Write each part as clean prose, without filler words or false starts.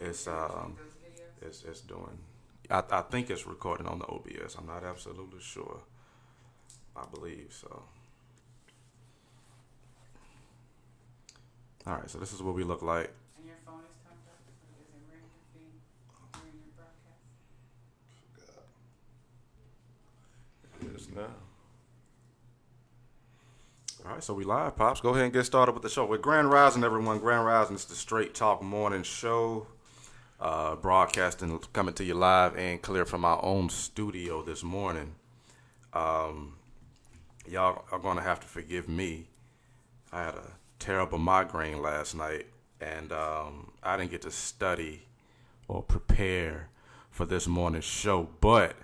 It's it's doing. I think it's recording on the OBS. I'm not absolutely sure. I believe so. All right, so this is what we look like. And your phone is turned up? Is it ready to be during your broadcast? Yes, now. All right, so we live, Pops. Go ahead and get started with the show. With Grand Rising, everyone. Grand Rising is the Straight Talk Morning Show. Broadcasting, coming to you live and clear from our own studio this morning. Y'all are going to have to forgive me. I had a terrible migraine last night, and I didn't get to study or prepare for this morning's show. But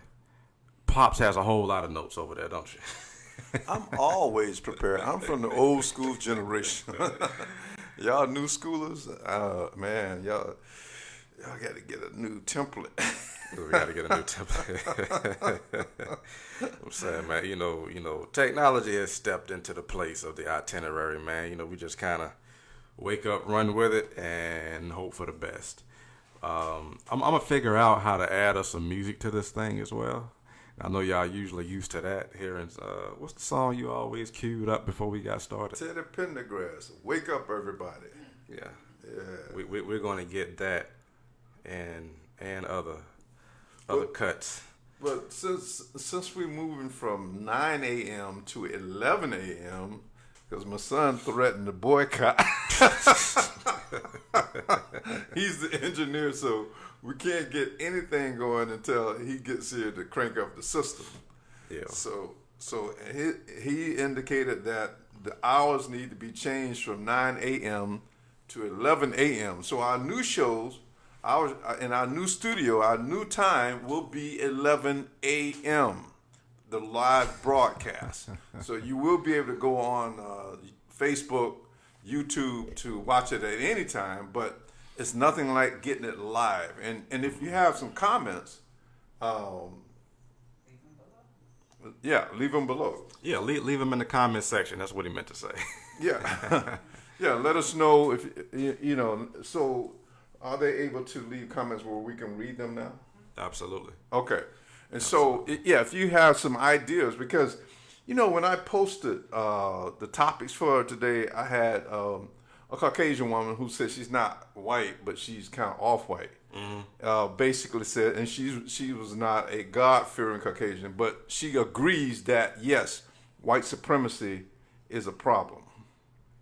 Pops has a whole lot of notes over there, don't you? I'm always prepared. I'm from the old school generation. Y'all new schoolers, man, y'all got to get a new template. We got to get a new template. I'm saying, man, you know, technology has stepped into the place of the itinerary, man. You know, we just kind of wake up, run with it, and hope for the best. I'm gonna figure out how to add us some music to this thing as well. I know y'all usually used to that here. And what's the song you always queued up before we got started? Teddy Pendergrass, wake up, everybody. Yeah, Yeah. we're gonna get that and other cuts. But since we're moving from 9 a.m. to 11 a.m., because my son threatened to boycott. He's the engineer, so we can't get anything going until he gets here to crank up the system. Yeah. So he indicated that the hours need to be changed from 9 a.m. to 11 a.m. So our new shows, in our new studio, our new time will be 11 a.m. the live broadcast. So you will be able to go on Facebook, YouTube to watch it at any time, but it's nothing like getting it live. And if you have some comments, yeah, leave them below. Yeah, leave them in the comment section. That's what he meant to say. Yeah. Yeah, let us know if, you know, so are they able to leave comments where we can read them now? Absolutely. Okay. And so, yeah, if you have some ideas, because, you know, when I posted the topics for today, I had a Caucasian woman who said she's not white, but she's kind of off-white. Mm-hmm. Basically said, and she was not a God-fearing Caucasian, but she agrees that, yes, white supremacy is a problem.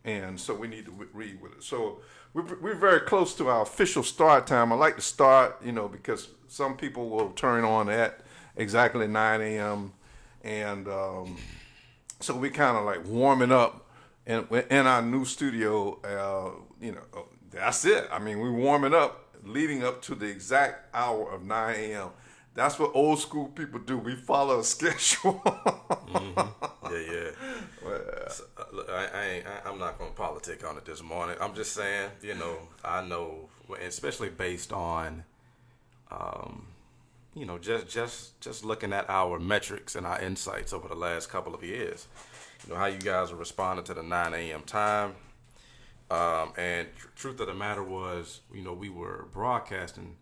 And so we need to read with it. So we're very close to our official start time. I like to start, you know, because some people will turn on at exactly 9 a.m. And so we kind of like warming up in our new studio. You know, that's it. I mean, we're warming up leading up to the exact hour of 9 a.m. That's what old school people do. We follow a schedule. Mm-hmm. Yeah. Well, so, look, I'm not going to politic on it this morning. I'm just saying, you know, I know, especially based on, you know, just looking at our metrics and our insights over the last couple of years. You know, how you guys are responding to the 9 a.m. time. And truth of the matter was, you know, we were broadcasting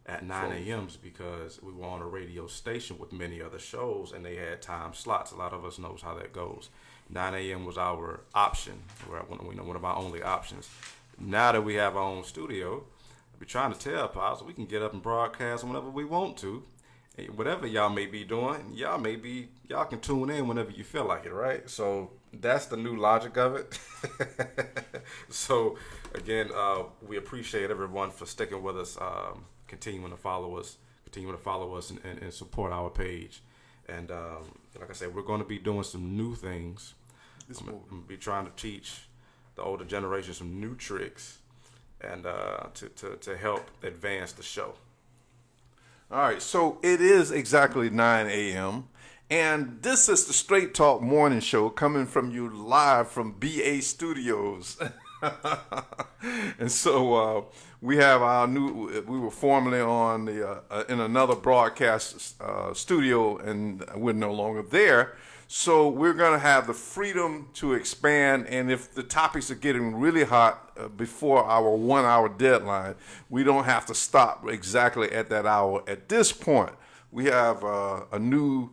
at 9 a.m. because we were on a radio station with many other shows and they had time slots. A lot of us knows how that goes. 9 a.m. was our option, one of our only options. Now that we have our own studio, we're trying to tell Pops we can get up and broadcast whenever we want to. Whatever y'all may be doing, y'all can tune in whenever you feel like it, right? So that's the new logic of it. So again, we appreciate everyone for sticking with us, continuing to follow us and support our page. And like I said, we're going to be doing some new things. I'm going to be trying to teach the older generation some new tricks and to help advance the show. All right, so it is exactly 9 a.m. And this is the Straight Talk Morning Show coming from you live from BA Studios. And so we have we were formerly on in another broadcast studio, and we're no longer there. So we're going to have the freedom to expand. And if the topics are getting really hot before our 1 hour deadline, we don't have to stop exactly at that hour. At this point, we have a new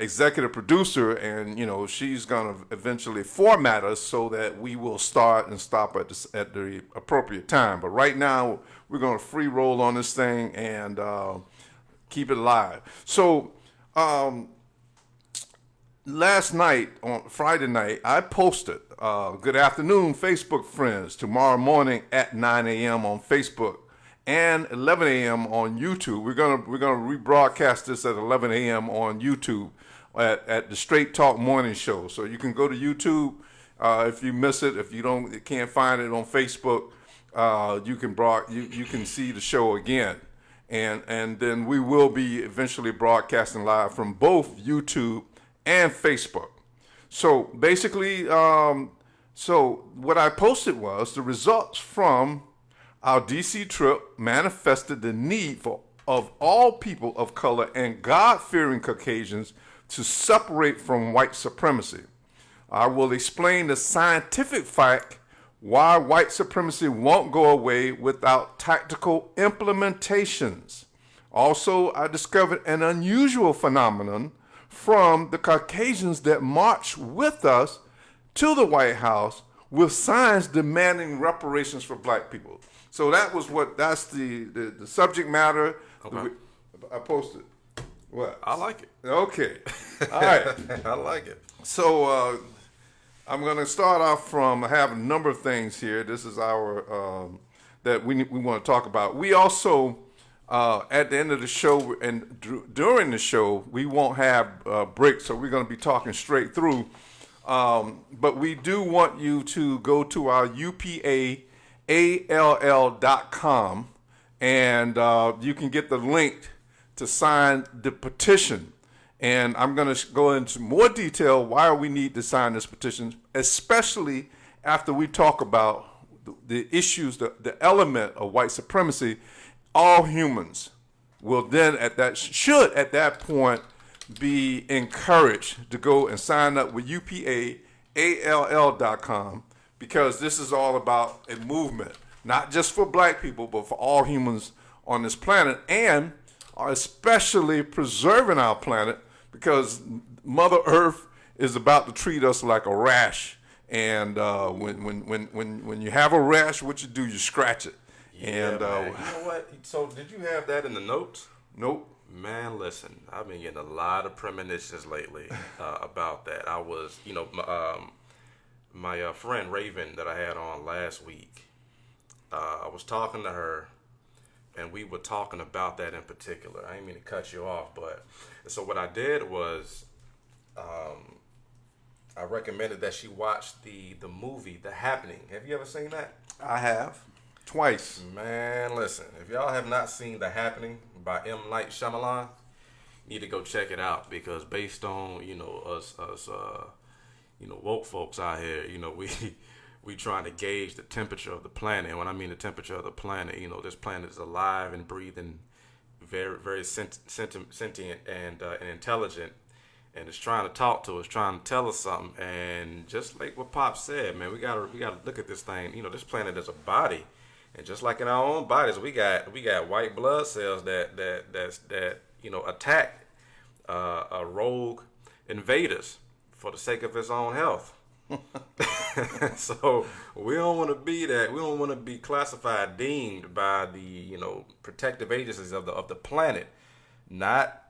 executive producer, and she's going to eventually format us so that we will start and stop at the appropriate time. But right now, we're going to free roll on this thing and keep it live. So last night, on Friday night, I posted, good afternoon, Facebook friends, tomorrow morning at 9 a.m. on Facebook and 11 a.m. on YouTube. We're gonna rebroadcast this at 11 a.m. on YouTube at the Straight Talk Morning Show. So you can go to YouTube if you miss it. If you can't find it on Facebook, you can see the show again. And then we will be eventually broadcasting live from both YouTube and Facebook. So basically, so what I posted was the results from our DC trip manifested the need of all people of color and God-fearing Caucasians to separate from white supremacy. I will explain the scientific fact why white supremacy won't go away without tactical implementations. Also, I discovered an unusual phenomenon from the Caucasians that marched with us to the White House with signs demanding reparations for black people. So that's the subject matter. Okay. I posted. What? I like it. Okay. All right. I like it. So I'm going to start off from, I have a number of things here. This is our, that we want to talk about. We also, at the end of the show and during the show, we won't have breaks, so we're going to be talking straight through. But we do want you to go to our UPAALL.com and you can get the link to sign the petition. And I'm going to go into more detail why we need to sign this petition, especially after we talk about the issues, the element of white supremacy. All humans will then at that point be encouraged to go and sign up with UPAALL.com, because this is all about a movement, not just for black people, but for all humans on this planet, and especially preserving our planet, because Mother Earth is about to treat us like a rash. And when you have a rash, what you do, you scratch it. Yeah, and man. You know what? So did you have that in the notes? Nope. Man, listen, I've been getting a lot of premonitions lately about that. I was, my friend Raven that I had on last week, I was talking to her, and we were talking about that in particular. I didn't mean to cut you off, but so what I did was I recommended that she watch the movie The Happening. Have you ever seen that? I have. Twice. Man, listen, if y'all have not seen The Happening by M. Night Shyamalan, you need to go check it out, because based on, us woke folks out here, we trying to gauge the temperature of the planet. And when I mean the temperature of the planet, this planet is alive and breathing, very, very sentient and intelligent, and it's trying to talk to us, trying to tell us something. And just like what Pop said, man, we gotta look at this thing. This planet is a body. And just like in our own bodies, we got white blood cells that attack rogue invaders for the sake of its own health. So we don't want to be that. We don't want to be classified, deemed by the protective agencies of the planet, not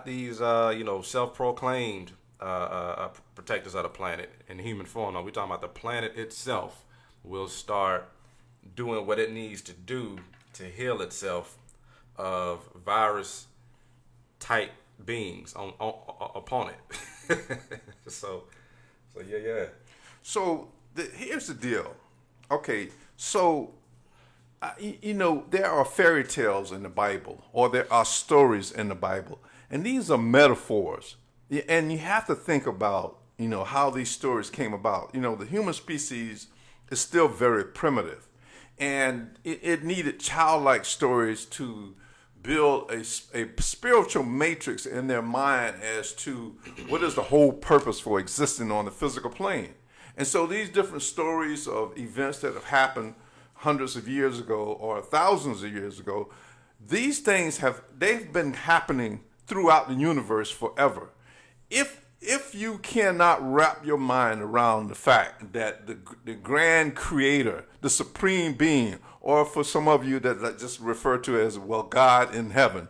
these self-proclaimed protectors of the planet in human form. No, we're talking about the planet itself will start doing what it needs to do to heal itself of virus type beings upon it. so yeah. So here's the deal. Okay, so there are fairy tales in the Bible, or there are stories in the Bible, and these are metaphors. And you have to think about how these stories came about. The human species is still very primitive. And it needed childlike stories to build a spiritual matrix in their mind as to what is the whole purpose for existing on the physical plane. And so these different stories of events that have happened hundreds of years ago or thousands of years ago, these things they've been happening throughout the universe forever. If you cannot wrap your mind around the fact that the grand creator, the supreme being, or for some of you that just refer to as, well, God in heaven,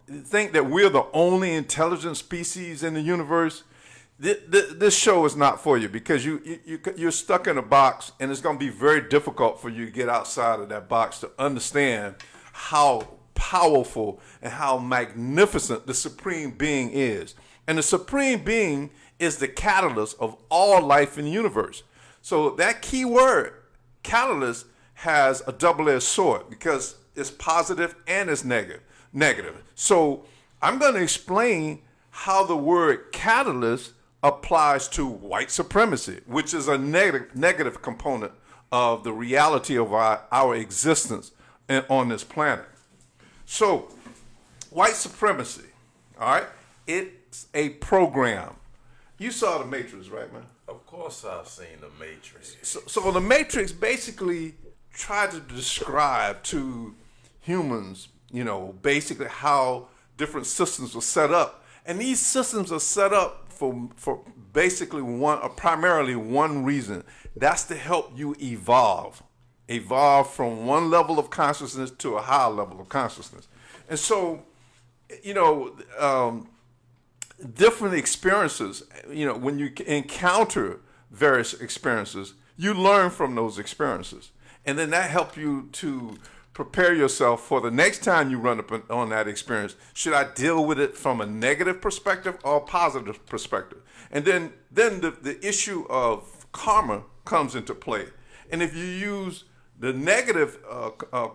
think that we're the only intelligent species in the universe, this show is not for you, because you're stuck in a box, and it's going to be very difficult for you to get outside of that box to understand how powerful and how magnificent the supreme being is. And the supreme being is the catalyst of all life in the universe. So that key word, catalyst, has a double-edged sword because it's positive and it's negative. So I'm going to explain how the word catalyst applies to white supremacy, which is a negative component of the reality of our existence on this planet. So white supremacy, all right, it's a program. You saw The Matrix, right, man? Of course I've seen The Matrix. So The Matrix basically tried to describe to humans, basically how different systems were set up. And these systems are set up for basically primarily one reason. That's to help you evolve from one level of consciousness to a higher level of consciousness. And so, different experiences, when you encounter various experiences, you learn from those experiences. And then that helps you to prepare yourself for the next time you run up on that experience. Should I deal with it from a negative perspective or a positive perspective? And then the issue of karma comes into play. And if you use the negative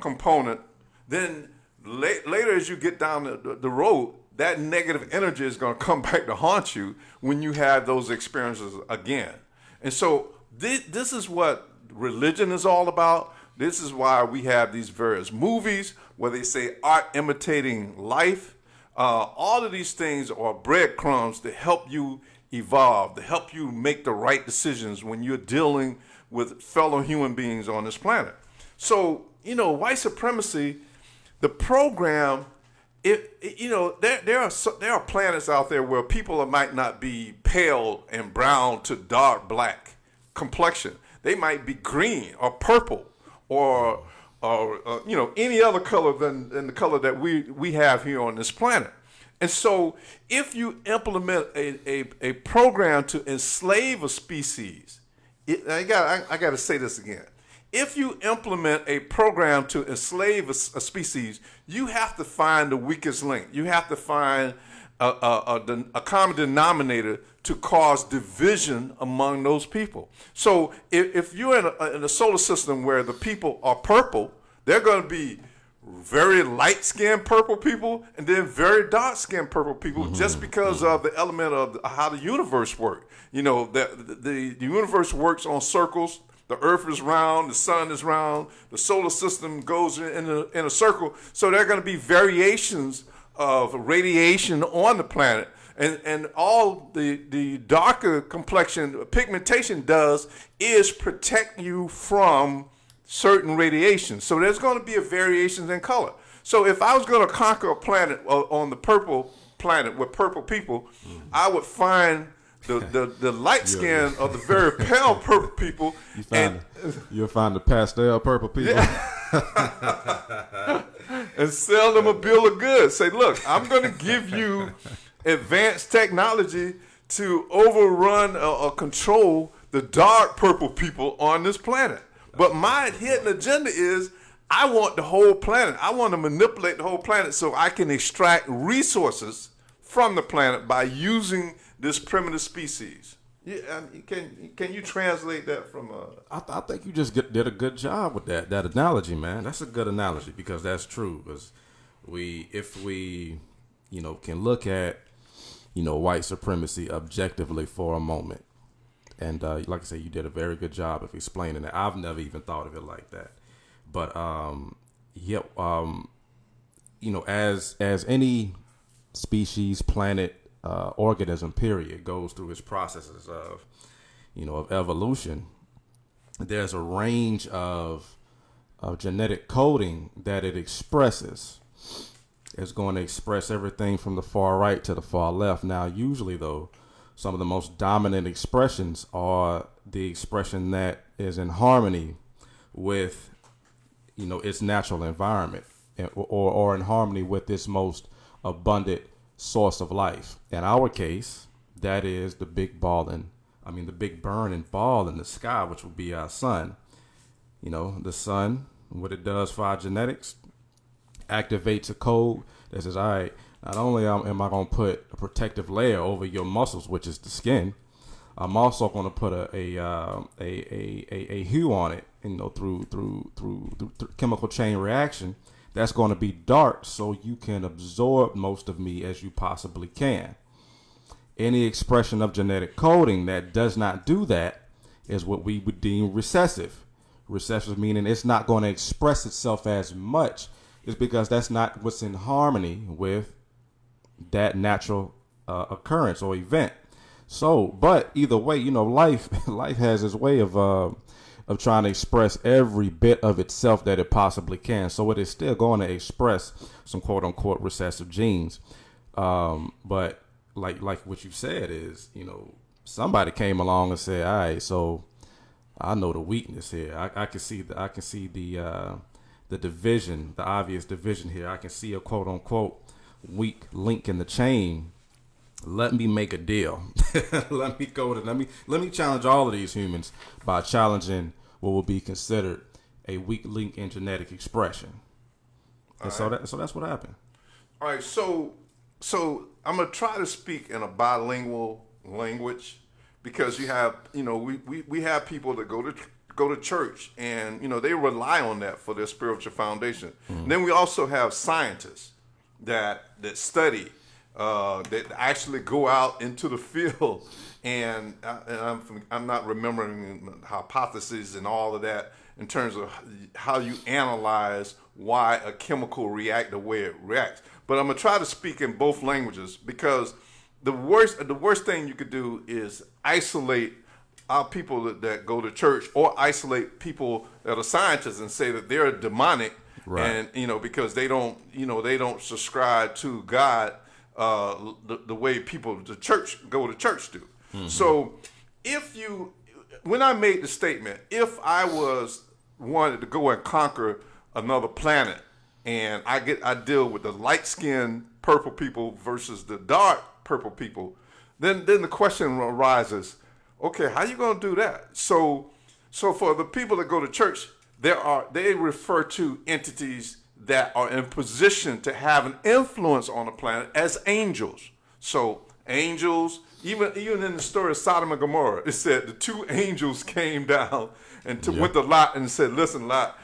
component, then later as you get down the road, that negative energy is going to come back to haunt you when you have those experiences again. And so this is what religion is all about. This is why we have these various movies where they say art imitating life. All of these things are breadcrumbs to help you evolve, to help you make the right decisions when you're dealing with fellow human beings on this planet. So, white supremacy, the program, there are planets out there where people might not be pale and brown to dark black complexion. They might be green or purple or any other color than the color that we have here on this planet. And so if you implement a program to enslave a species, I got to say this again. If you implement a program to enslave a species, you have to find the weakest link. You have to find a common denominator to cause division among those people. So if you're in a solar system where the people are purple, they're going to be very light-skinned purple people and then very dark-skinned purple people, just because of the element of how the universe works. The universe works on circles. The earth is round, the sun is round, the solar system goes in a circle. So there are going to be variations of radiation on the planet. And all the darker complexion pigmentation does is protect you from certain radiation. So there's going to be variations in color. So if I was going to conquer a planet on the purple planet with purple people, I would find the light skin of the very pale purple people. You'll find the pastel purple people. Yeah. And sell them a bill of goods. Say, look, I'm going to give you advanced technology to overrun or control the dark purple people on this planet. But my hidden agenda is I want the whole planet. I want to manipulate the whole planet so I can extract resources from the planet by using this primitive species. Yeah, can you translate that from? I think you just did a good job with that analogy, man. That's a good analogy because that's true. Because if we can look at white supremacy objectively for a moment, and like I said, you did a very good job of explaining it. I've never even thought of it like that, but as any species, planet, organism, period, goes through its processes of evolution, there's a range of genetic coding that it expresses. It's going to express everything from the far right to the far left. Now, usually, though, some of the most dominant expressions are the expression that is in harmony with, its natural environment, or in harmony with its most abundant source of life. In our case, that is the big burning ball in the sky, which will be our sun. The sun, what it does for our genetics, activates a code that says, all right, not only am I going to put a protective layer over your muscles, which is the skin, I'm also going to put a hue on it, through chemical chain reaction that's going to be dark, so you can absorb most of me as you possibly can. Any expression of genetic coding that does not do that is what we would deem recessive. Recessive meaning it's not going to express itself as much. It's because that's not what's in harmony with that natural occurrence or event. So, but either way, life has its way of trying to express every bit of itself that it possibly can. So it is still going to express some quote unquote recessive genes. But like what you said is, somebody came along and said, all right, so I know the weakness here. I can see the division, the obvious division here. I can see a quote unquote weak link in the chain. Let me make a deal. Let me challenge all of these humans by challenging what will be considered a weak link in genetic expression. And so that's what happened. All right, so I'm gonna try to speak in a bilingual language, because you have, we have people that go to church, and they rely on that for their spiritual foundation. And then we also have scientists that study, that actually go out into the field, and I'm not remembering hypotheses and all of that in terms of how you analyze why a chemical reacts the way it reacts. But I'm gonna try to speak in both languages, because the worst thing you could do is isolate our people that go to church, or isolate people that are scientists and say that they're demonic, right? And because they don't subscribe to God the way people go to church do. Mm-hmm. So when I made the statement, if I wanted to go and conquer another planet, and I deal with the light-skinned purple people versus the dark purple people, then the question arises, okay, how you going to do that? So for the people that go to church, they refer to entities that are in position to have an influence on the planet as angels. So angels, even in the story of Sodom and Gomorrah, it said the two angels came down and went to Lot and said, listen, Lot,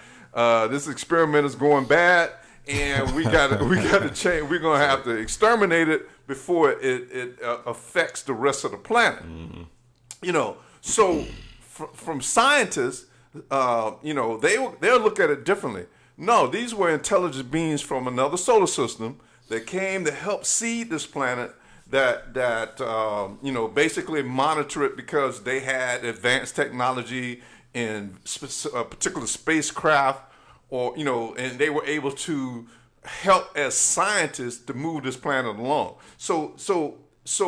this experiment is going bad, and we got to change. We're going to have to exterminate it before it affects the rest of the planet. Mm-hmm. So from scientists, they'll look at it differently. No, these were intelligent beings from another solar system that came to help seed this planet, that basically monitor it, because they had advanced technology in particular spacecraft, and they were able to help as scientists to move this planet along. So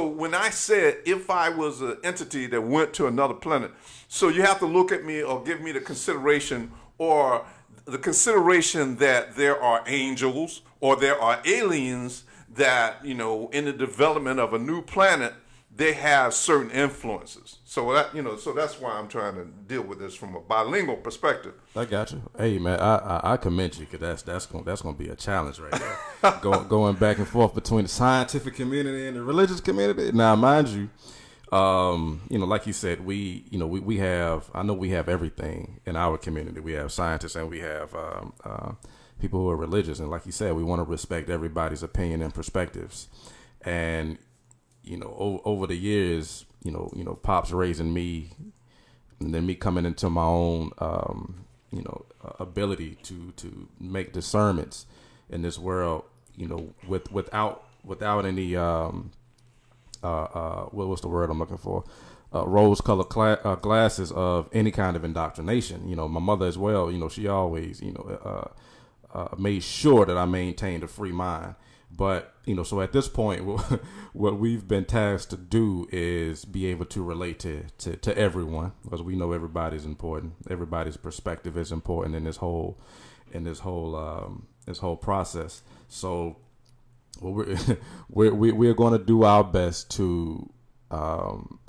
when I said, if I was an entity that went to another planet, so you have to look at me or give me the consideration that there are angels or there are aliens that, in the development of a new planet, they have certain influences. So that's why I'm trying to deal with this from a bilingual perspective. I got you. Hey man, I commend you, because that's going to be a challenge right there. going back and forth between the scientific community and the religious community. Now, mind you, like you said, we have everything in our community. We have scientists, and we have people who are religious, and like you said, we want to respect everybody's opinion and perspectives. And over the years, Pops raising me, and then me coming into my own, ability to make discernments in this world. without any what's the word I'm looking for? Rose-colored glasses of any kind of indoctrination. My mother as well. She always made sure that I maintained a free mind. But so at this point, what we've been tasked to do is be able to relate to everyone, because we know everybody's important. Everybody's perspective is important in this whole process. So we're going to do our best to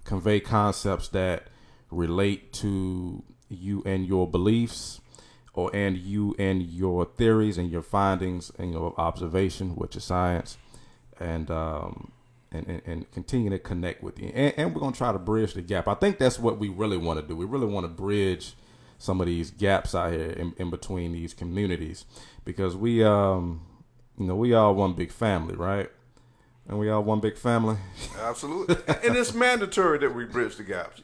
convey concepts that relate to you and your beliefs, and you and your theories and your findings and your observation, which is science, and continue to connect with you. And we're going to try to bridge the gap. I think that's what we really want to do. We really want to bridge some of these gaps out here in between these communities, because we all one big family, right? And we all one big family. Absolutely. And it's mandatory that we bridge the gaps,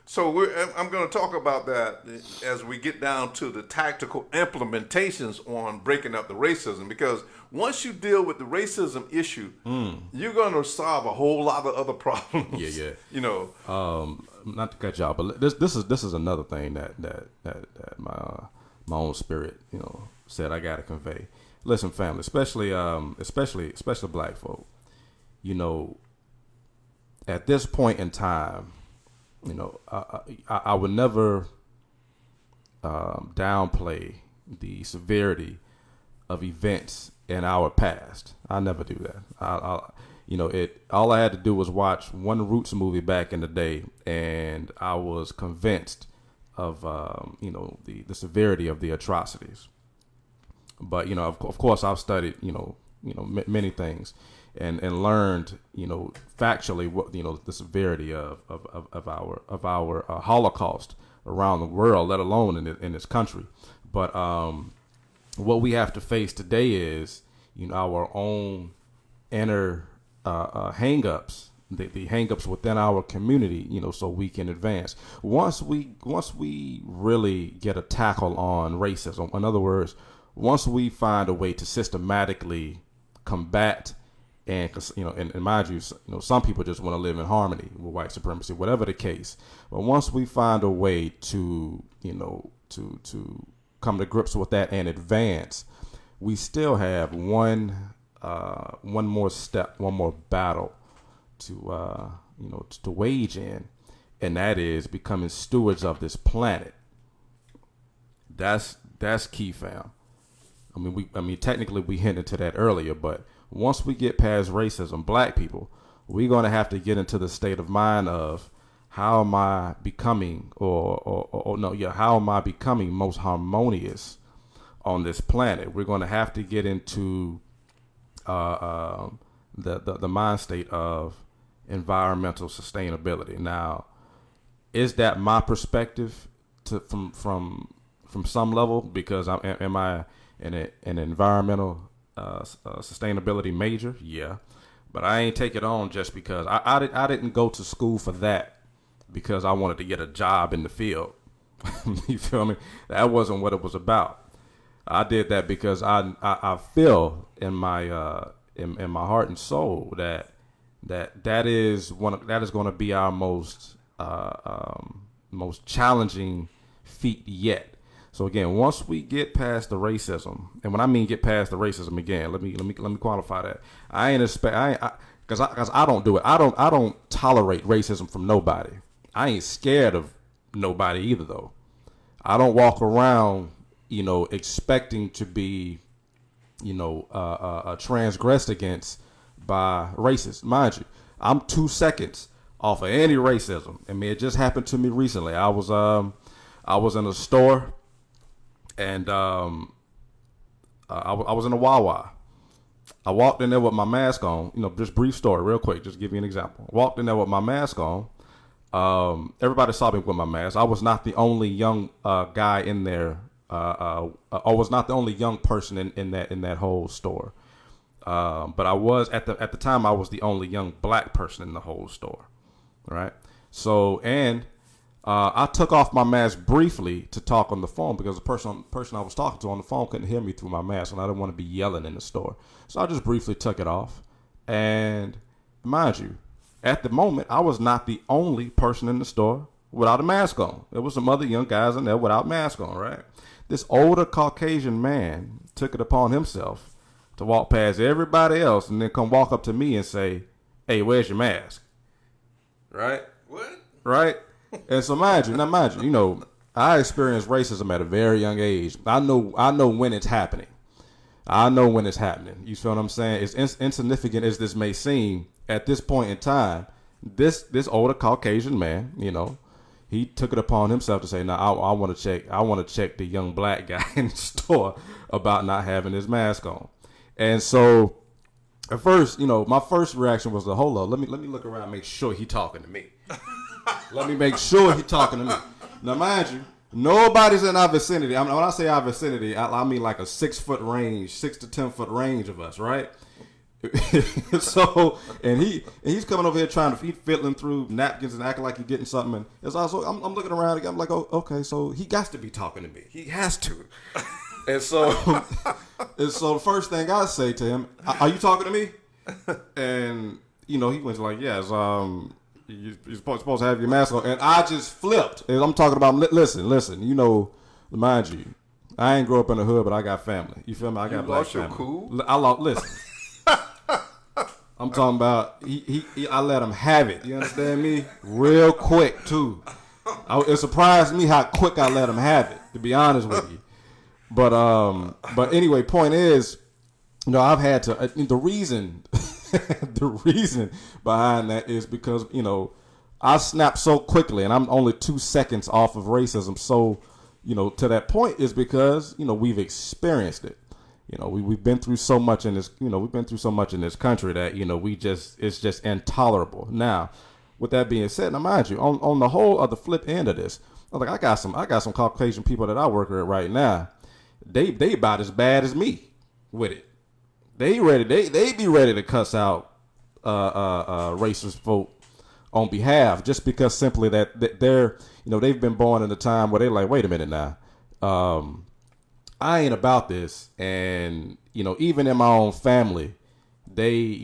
So I'm going to talk about that as we get down to the tactical implementations on breaking up the racism, because once you deal with the racism issue, you're going to solve a whole lot of other problems. Yeah. Not to cut y'all, but this is another thing that my own spirit, said I got to convey. Listen, family, especially black folk, at this point in time, I would never downplay the severity of events in our past. I never do that. All I had to do was watch one Roots movie back in the day, and I was convinced of the severity of the atrocities. But of course, I've studied many things, and learned factually what the severity of our Holocaust around the world, let alone in this country. But what we have to face today is our own inner hang-ups, the hang-ups within our community, so we can advance. Once we really get a tackle on racism, in other words, once we find a way to systematically combat, and mind you, some people just want to live in harmony with white supremacy, whatever the case. But once we find a way to to come to grips with that and advance, we still have one more step, one more battle to wage in, and that is becoming stewards of this planet. That's key, fam. Technically we hinted to that earlier, but once we get past racism, black people, we're going to have to get into the state of mind of how am I becoming, how am I becoming most harmonious on this planet? We're going to have to get into the mind state of environmental sustainability. Now, is that my perspective from some level? Because am I an environmental sustainability major? Yeah, but I ain't take it on just because I didn't go to school for that because I wanted to get a job in the field. You feel me? That wasn't what it was about. I did that because I feel in my in my heart and soul that is going to be our most challenging feat yet. So again, once we get past the racism, and when I mean get past the racism, again, let me qualify that. Because I don't do it. I don't tolerate racism from nobody. I ain't scared of nobody either, though. I don't walk around, expecting to be, transgressed against by racists. Mind you, I'm 2 seconds off of any racism. It just happened to me recently. I was in a store. And I was in a Wawa. I walked in there with my mask on. Just brief story, real quick. Just give you an example. Walked in there with my mask on. Everybody saw me with my mask. I was not the only young guy in there. I was not the only young person in that whole store. But I was at the time. I was the only young black person in the whole store. Right. So I took off my mask briefly to talk on the phone because the person I was talking to on the phone couldn't hear me through my mask, and I didn't want to be yelling in the store. So I just briefly took it off. And mind you, at the moment, I was not the only person in the store without a mask on. There was some other young guys in there without masks on, right? This older Caucasian man took it upon himself to walk past everybody else and then come walk up to me and say, "Hey, where's your mask?" Right? What? Right? And so mind you, you know, I experienced racism at a very young age. I know when it's happening. I know when it's happening. You feel what I'm saying? As insignificant as this may seem, at this point in time, this older Caucasian man, you know, he took it upon himself to say, "Now I want to check the young black guy in the store about not having his mask on." And so at first, you know, my first reaction was to hold up. Let me look around, and make sure he talking to me. Let me make sure he talking to me. Now, mind you, nobody's in our vicinity. I mean, when I say our vicinity, I mean like a 6 to 10 foot range of us, right? So, and he's coming over here trying to fiddling through napkins and acting like he's getting something. And it's also, I'm looking around again. I'm like, oh, okay, so he got to be talking to me. He has to. And so the first thing I say to him, "Are you talking to me?" And you know, he was like, "Yes. You're supposed to have your mask on." And I just flipped. And I'm talking about, listen. You know, mind you, I ain't grow up in the hood, but I got family. You feel me? I got black lost your family. cool? Listen. I'm talking about. I let him have it. You understand me? Real quick too. It surprised me how quick I let him have it. To be honest with you. But anyway, point is, you know, I've had to. The reason behind that is because, you know, I snapped so quickly, and I'm only 2 seconds off of racism. So, you know, to that point is because, you know, we've experienced it. You know, we've been through so much in this. You know, we've been through so much in this country that, you know, it's just intolerable. Now, with that being said, now mind you, on the whole of the flip end of this, like I got some Caucasian people that I work with right now. They about as bad as me with it. They be ready to cuss out racist folk on behalf, just because simply that they're, you know, they've been born in a time where they're like, wait a minute now, I ain't about this. And, you know, even in my own family, they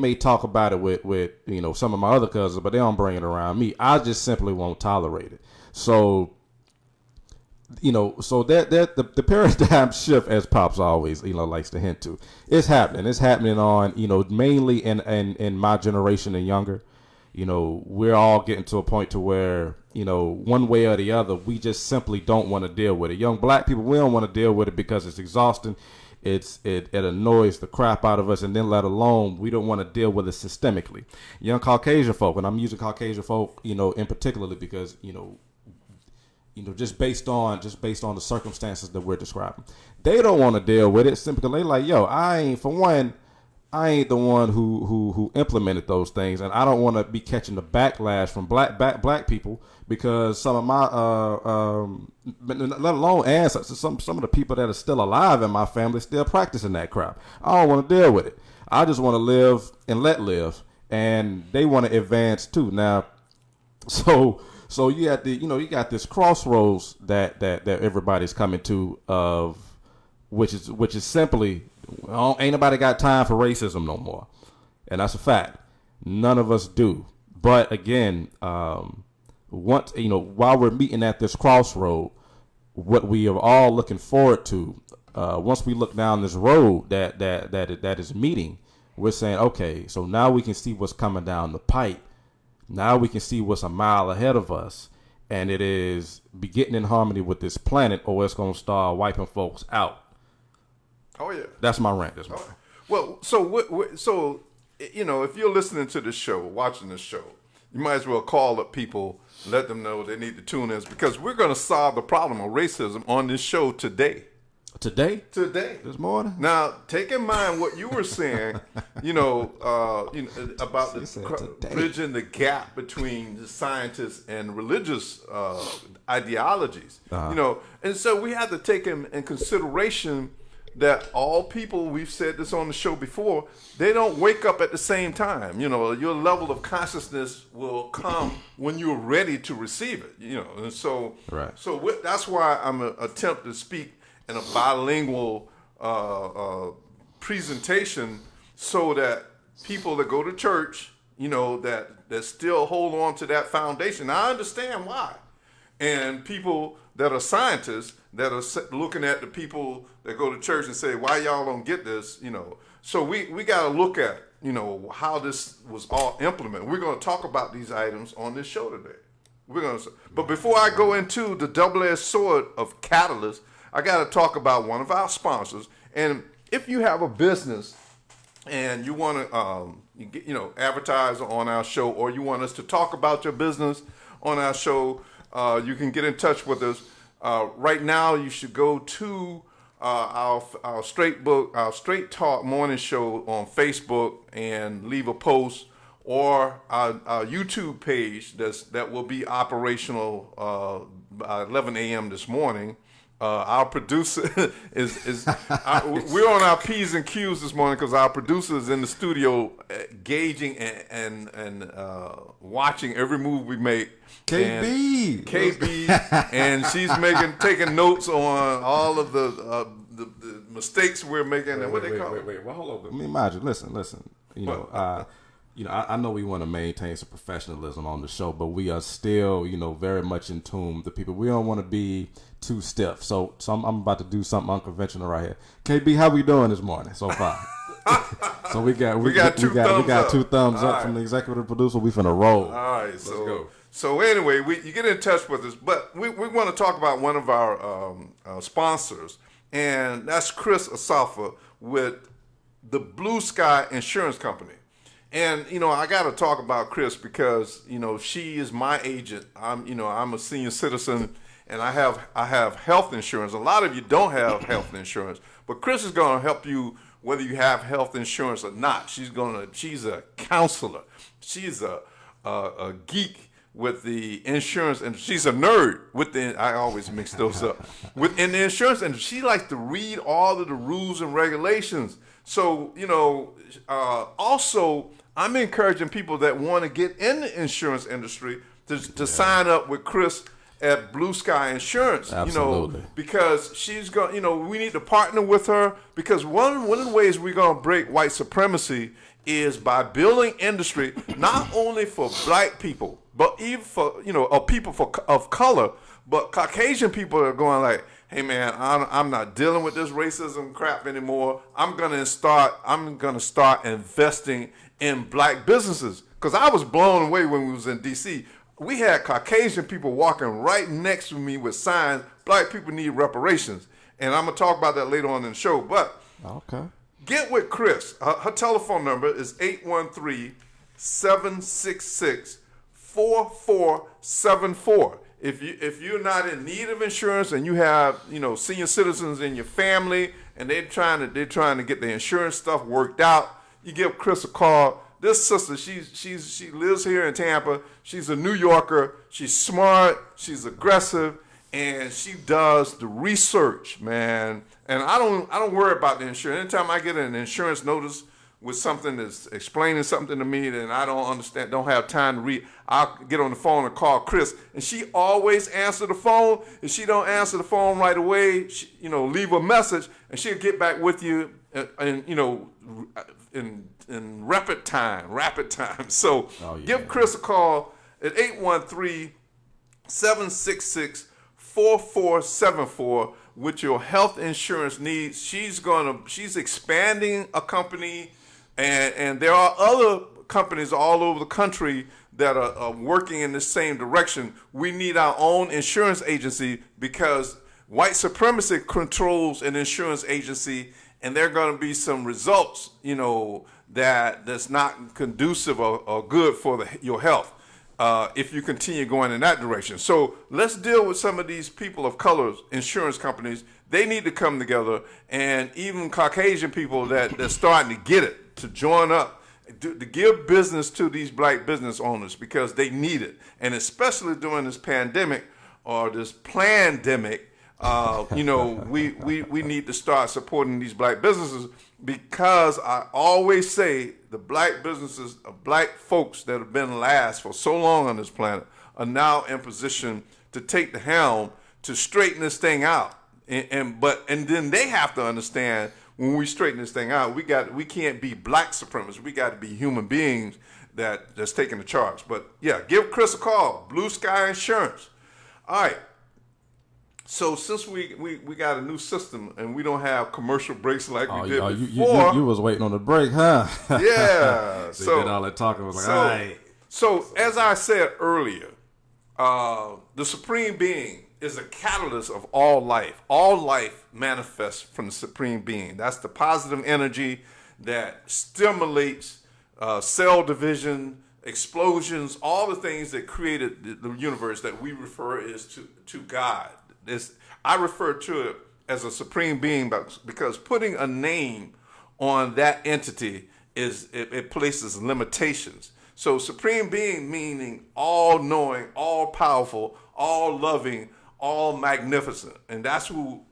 may talk about it with you know, some of my other cousins, but they don't bring it around me. I just simply won't tolerate it. So, you know, so that the paradigm shift, as Pops always, you know, likes to hint to, it's happening. It's happening on, you know, mainly in my generation and younger. You know, we're all getting to a point to where, you know, one way or the other, we just simply don't want to deal with it. Young black people, we don't want to deal with it because it's exhausting. It annoys the crap out of us, and then let alone we don't want to deal with it systemically. Young Caucasian folk, and I'm using Caucasian folk, you know, in particularly because, you know, just based on the circumstances that we're describing, they don't want to deal with it simply because they like, yo, I ain't the one who implemented those things, and I don't want to be catching the backlash from black people because some of my let alone ancestors, some of the people that are still alive in my family still practicing that crap. I don't want to deal with it. I just want to live and let live, and they want to advance too. Now, so you got this crossroads that everybody's coming to, of which is simply, ain't nobody got time for racism no more, and that's a fact. None of us do. But again, once, you know, while we're meeting at this crossroad, what we are all looking forward to, once we look down this road that is meeting, we're saying, okay, so now we can see what's coming down the pipe. Now we can see what's a mile ahead of us, and it is be getting in harmony with this planet, or it's going to start wiping folks out. Oh yeah, that's my rant. That's my rant. Well, so you know, if you're listening to this show, watching this show, you might as well call up people, let them know they need to tune in, because we're going to solve the problem of racism on this show today. Today? This morning? Now, take in mind what you were saying, you know, about bridging the gap between the scientists and religious ideologies, you know. And so we have to take in consideration that all people, we've said this on the show before, they don't wake up at the same time. You know, your level of consciousness will come when you're ready to receive it. You know, and so Right. so that's why I'm gonna attempt to speak in a bilingual presentation, so that people that go to church, you know, that still hold on to that foundation. I understand why. And people that are scientists that are looking at the people that go to church and say, why y'all don't get this, you know. So we got to look at, you know, how this was all implemented. We're going to talk about these items on this show today. But before I go into the double-edged sword of Catalyst, I got to talk about one of our sponsors. And if you have a business and you want to, advertise on our show, or you want us to talk about your business on our show, you can get in touch with us. Right now, you should go to our Straight Talk morning show on Facebook and leave a post, or our YouTube page that will be operational by 11 a.m. this morning. Our producer we're on our P's and Q's this morning because our producer is in the studio gauging and watching every move we make. KB, and she's taking notes on all of the mistakes we're making. And what they call it? Wait, well, hold on. I mean, Majid, listen. I know we want to maintain some professionalism on the show, but we are still, very much in tune with the people. We don't want to be too stiff. So I'm about to do something unconventional right here. KB, how we doing this morning so far? So we got two thumbs up from the executive producer. We finna roll. All right, Let's go. So anyway, you get in touch with us, but we want to talk about one of our sponsors, and that's Chris Asafa with the Blue Sky Insurance Company. And I got to talk about Chris because she is my agent. I'm a senior citizen, and I have health insurance. A lot of you don't have health insurance, but Chris is going to help you whether you have health insurance or not. She's a counselor. She's a geek with the insurance, and she's a nerd I always mix those up. In the insurance industry, she likes to read all of the rules and regulations. So, also, I'm encouraging people that want to get in the insurance industry to sign up with Chris at Blue Sky Insurance. Absolutely. Because she's going, we need to partner with her, because one of the ways we're going to break white supremacy is by building industry, not only for black people, but even for, people of color, but Caucasian people are going like, hey man, I'm not dealing with this racism crap anymore. I'm gonna start investing in black businesses. Because I was blown away when we was in DC. We had Caucasian people walking right next to me with signs, black people need reparations. And I'm gonna talk about that later on in the show. But okay, get with Chris. Her telephone number is 813-766-4474. If you're not in need of insurance and you have senior citizens in your family and they're trying to get the insurance stuff worked out, you give Chris a call. This sister, she lives here in Tampa. She's a New Yorker. She's smart. She's aggressive, and she does the research, man. And I don't worry about the insurance. Anytime I get an insurance notice with something that's explaining something to me that I don't understand, don't have time to read, I'll get on the phone and call Chris, and she always answer the phone. If she don't answer the phone right away, leave a message, and she'll get back with you, in rapid time. So give Chris a call at 813-766-4474 with your health insurance needs. She's expanding a company, and there are other companies all over the country that are working in the same direction. We need our own insurance agency because white supremacy controls an insurance agency, and there are going to be some results, that's not conducive or good for your health if you continue going in that direction. So let's deal with some of these people of color insurance companies. They need to come together, and even Caucasian people that's starting to get it, to join up, to give business to these black business owners because they need it. And especially during this pandemic or this plandemic, We need to start supporting these black businesses, because I always say the black businesses, black folks that have been last for so long on this planet, are now in position to take the helm to straighten this thing out. And then they have to understand, when we straighten this thing out, we can't be black supremacists. We got to be human beings that's taking the charge. But yeah, give Chris a call. Blue Sky Insurance. All right. So since we got a new system and we don't have commercial breaks like we did before, you was waiting on the break, huh? Yeah. So did all that talking was like, all right. So as I said earlier, the Supreme Being is a catalyst of all life. All life manifests from the Supreme Being. That's the positive energy that stimulates cell division, explosions, all the things that created the universe that we refer to God. I refer to it as a Supreme Being because putting a name on that entity it places limitations. So Supreme Being meaning all knowing, all powerful, all loving, all magnificent. And that's who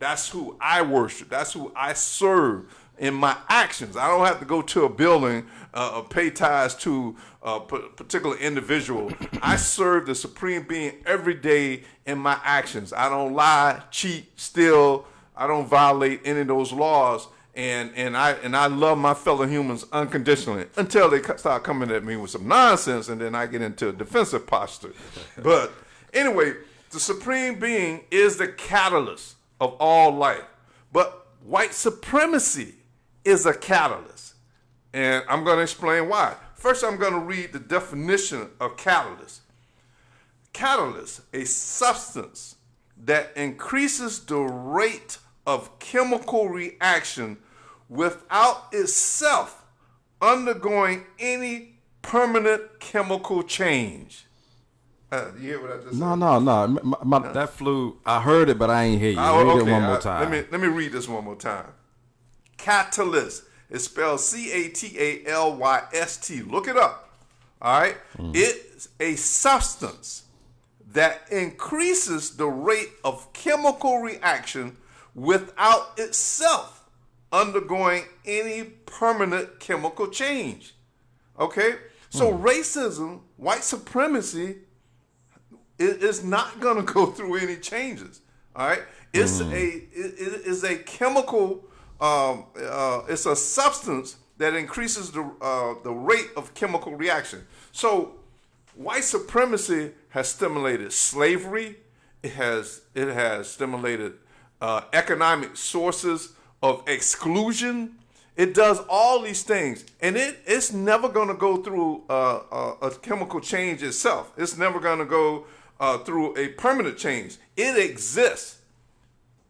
I worship. That's who I serve in my actions. I don't have to go to a building or pay tithes to a particular individual. I serve the Supreme Being every day in my actions. I don't lie, cheat, steal. I don't violate any of those laws. And I love my fellow humans unconditionally until they start coming at me with some nonsense, and then I get into a defensive posture. But anyway, the Supreme Being is the catalyst of all life. But white supremacy is a catalyst. And I'm going to explain why. First, I'm going to read the definition of catalyst. Catalyst, a substance that increases the rate of chemical reaction without itself undergoing any permanent chemical change. You hear what I just said? No. That flew. I heard it, but I ain't hear you. Read it one more time. Let me read this one more time. Catalyst is spelled Catalyst. Look it up. All right? It's a substance that increases the rate of chemical reaction without itself undergoing any permanent chemical change. Okay? So racism, white supremacy, is not going to go through any changes. All right? It is a chemical, it's a substance that increases the rate of chemical reaction. So white supremacy has stimulated slavery. It has stimulated economic sources of exclusion. It does all these things, and it's never going to go through a chemical change itself. It's never going to go through a permanent change. It exists,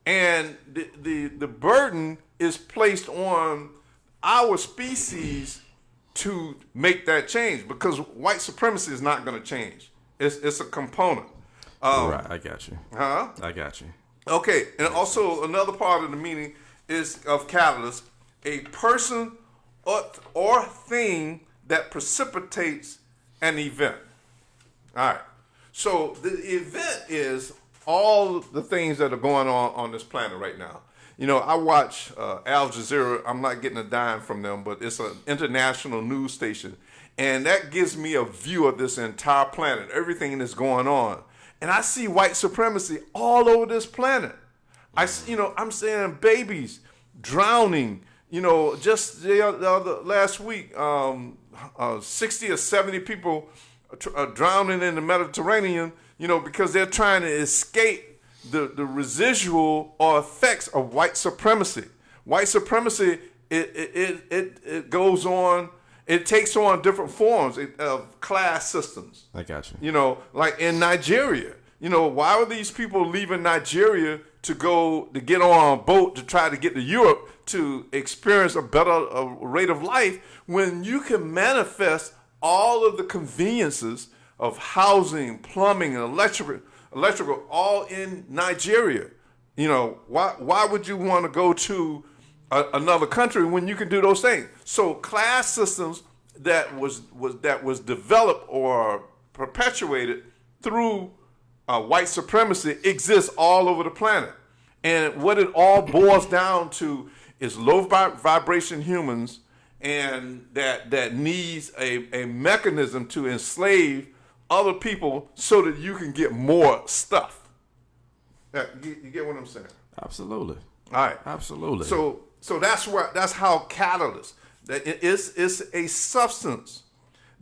and the burden is placed on our species to make that change, because white supremacy is not going to change. It's a component. Right, I got you. Huh? I got you. Okay, and also another part of the meaning is of catalyst, a person or thing that precipitates an event. All right. So the event is all the things that are going on this planet right now. You know, I watch Al Jazeera. I'm not getting a dime from them, but it's an international news station. And that gives me a view of this entire planet, everything that's going on. And I see white supremacy all over this planet. I'm saying babies drowning. You know, just the last week, 60 or 70 people are drowning in the Mediterranean, you know, because they're trying to escape the residual or effects of white supremacy. White supremacy, it goes on, it takes on different forms of class systems. I got you. You know, like in Nigeria. You know, why were these people leaving Nigeria to get on a boat to try to get to Europe to experience a better rate of life, when you can manifest all of the conveniences of housing, plumbing, and electrical all in Nigeria? You know, why would you want to go to another country when you can do those things? So class systems that was developed or perpetuated through white supremacy exists all over the planet. And what it all boils down to is low vibration humans, and that needs a mechanism to enslave other people so that you can get more stuff. You get what I'm saying? Absolutely. All right. Absolutely. So that's how catalyst, that it's a substance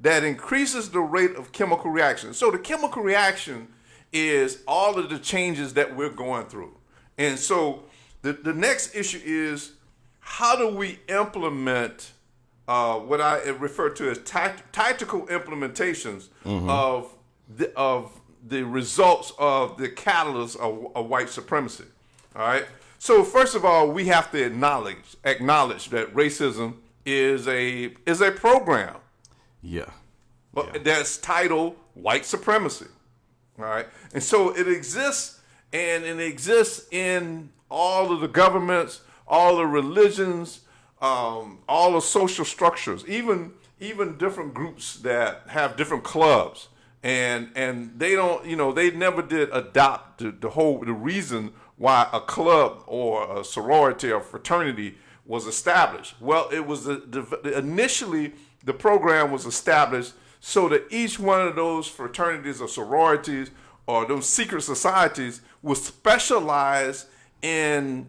that increases the rate of chemical reaction. So the chemical reaction is all of the changes that we're going through. And so the next issue is, how do we implement what I refer to as tactical implementations of the results of the catalyst of white supremacy? All right. So first of all, we have to acknowledge that racism is a program. Yeah. That's titled white supremacy. All right. And so it exists, and it exists in all of the governments, all the religions, all the social structures, even different groups that have different clubs. And they don't, they never did adopt the reason why a club or a sorority or fraternity was established. Well, it was initially the program was established so that each one of those fraternities or sororities or those secret societies would specialize in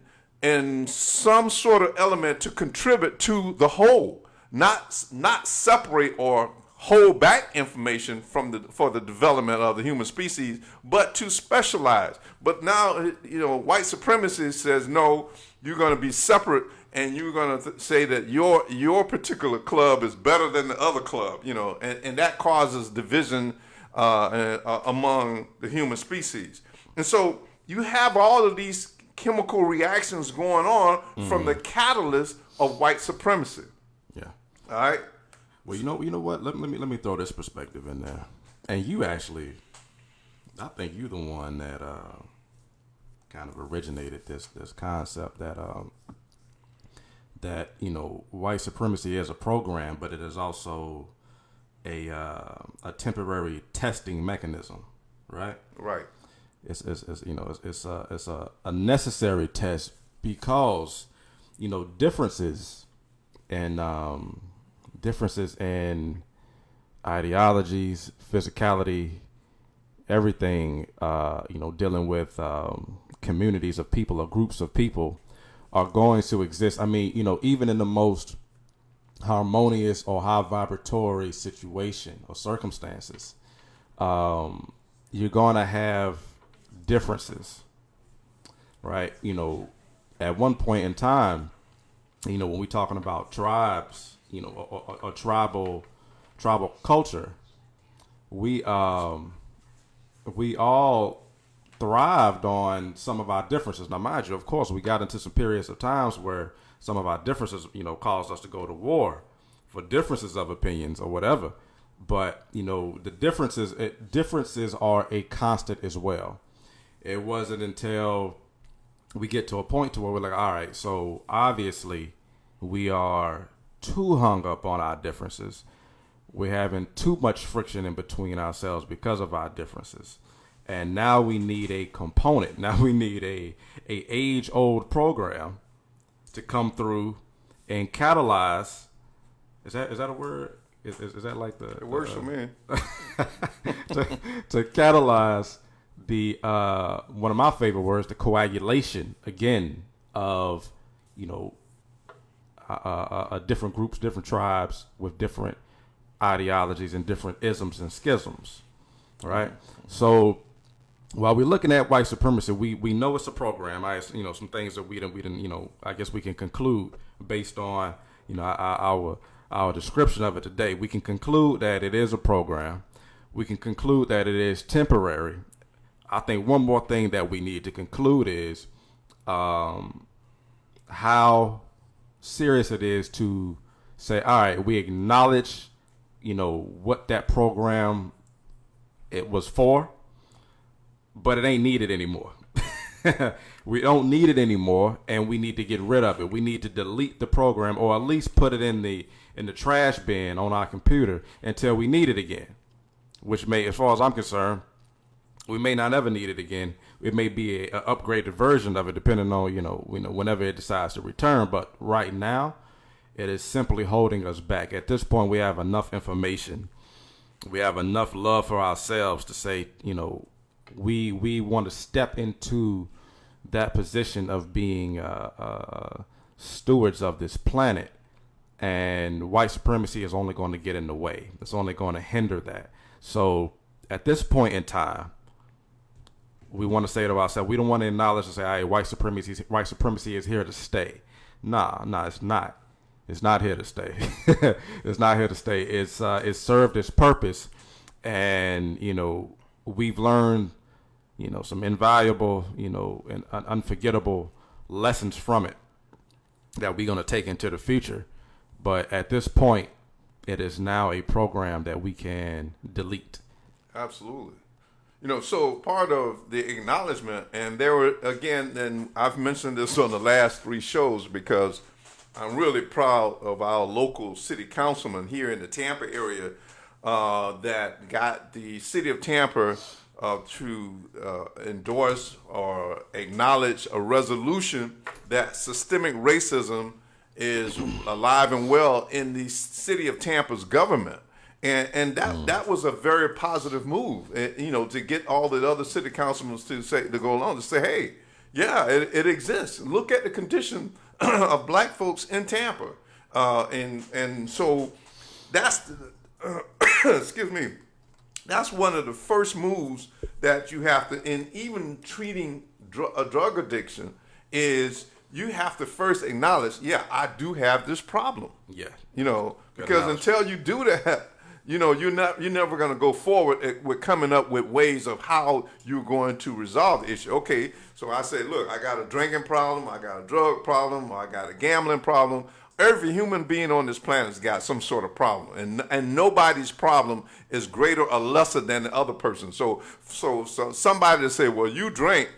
some sort of element to contribute to the whole, not separate or hold back information for the development of the human species, but to specialize. But now, white supremacy says, no, you're going to be separate, and you're going to say that your particular club is better than the other club, and that causes division among the human species. And so you have all of these chemical reactions going on from the catalyst of white supremacy. Yeah. All right. Well, you know what? Let me throw this perspective in there. And you actually, I think you're the one that kind of originated this concept that white supremacy is a program, but it is also a temporary testing mechanism, right? Right. It's a necessary test because differences in ideologies, physicality, everything, dealing with communities of people or groups of people are going to exist. I mean, even in the most harmonious or high vibratory situation or circumstances, you're going to have differences, right? At one point in time, when we're talking about tribes, or tribal culture, we all thrived on some of our differences. Now, mind you, of course, we got into some periods of times where some of our differences, caused us to go to war for differences of opinions or whatever. But the differences are a constant as well. It wasn't until we get to a point to where we're like, all right, so obviously we are too hung up on our differences. We're having too much friction in between ourselves because of our differences. And now we need a component. Now we need a age-old program to come through and catalyze. Is that a word? Is that like the? It works for me. to catalyze the one of my favorite words, the coagulation again of different groups, different tribes with different ideologies and different isms and schisms, right? So while we're looking at white supremacy, we know it's a program. Some things that we didn't, I guess we can conclude based on, our description of it today. We can conclude that it is a program. We can conclude that it is temporary. I think one more thing that we need to conclude is how serious it is to say, all right, we acknowledge, what that program it was for, but it ain't needed anymore. We don't need it anymore, and we need to get rid of it. We need to delete the program, or at least put it in the trash bin on our computer until we need it again. Which may, as far as I'm concerned, we may not ever need it again. it may be a upgraded version of it, depending on whenever it decides to return. But right now, it is simply holding us back. At this point, we have enough information, we have enough love for ourselves to say, we want to step into that position of being stewards of this planet, and white supremacy is only going to get in the way. It's only going to hinder that. So at this point in time, we want to say to ourselves, we don't want to acknowledge and say, "Hey, white supremacy is here to stay." Nah, it's not. It's not here to stay. It's not here to stay. It's served its purpose, and we've learned some invaluable and unforgettable lessons from it that we're going to take into the future. But at this point, it is now a program that we can delete. Absolutely. So part of the acknowledgement, and there were, again, and I've mentioned this on the last 3 shows because I'm really proud of our local city councilman here in the Tampa area that got the city of Tampa to endorse or acknowledge a resolution that systemic racism is alive and well in the city of Tampa's government. And that was a very positive move, to get all the other city councilmen to go along to say, hey, yeah, it exists. Look at the condition of black folks in Tampa, and so that's excuse me. That's one of the first moves that you have to, in even treating a drug addiction, is you have to first acknowledge, yeah, I do have this problem. Yeah. Because until you do that, you're never going to go forward with coming up with ways of how you're going to resolve the issue. Okay, so I say, look, I got a drinking problem, I got a drug problem, or I got a gambling problem. Every human being on this planet has got some sort of problem, and nobody's problem is greater or lesser than the other person. So somebody to say, well, you drink,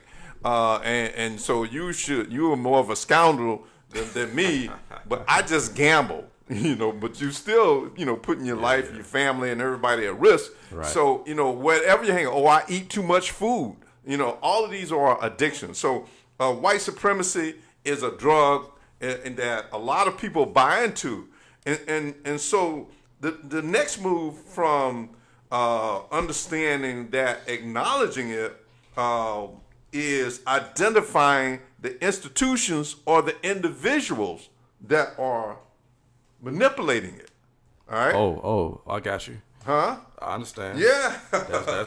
and so you are more of a scoundrel than me, but I just gamble. But you still, putting your life, your family, and everybody at risk. Right. So, wherever you hang, I eat too much food. All of these are addictions. So, white supremacy is a drug and that a lot of people buy into. And so the next move from understanding that, acknowledging it, is identifying the institutions or the individuals that are manipulating it. All right. Oh, I got you. Huh? I understand. Yeah.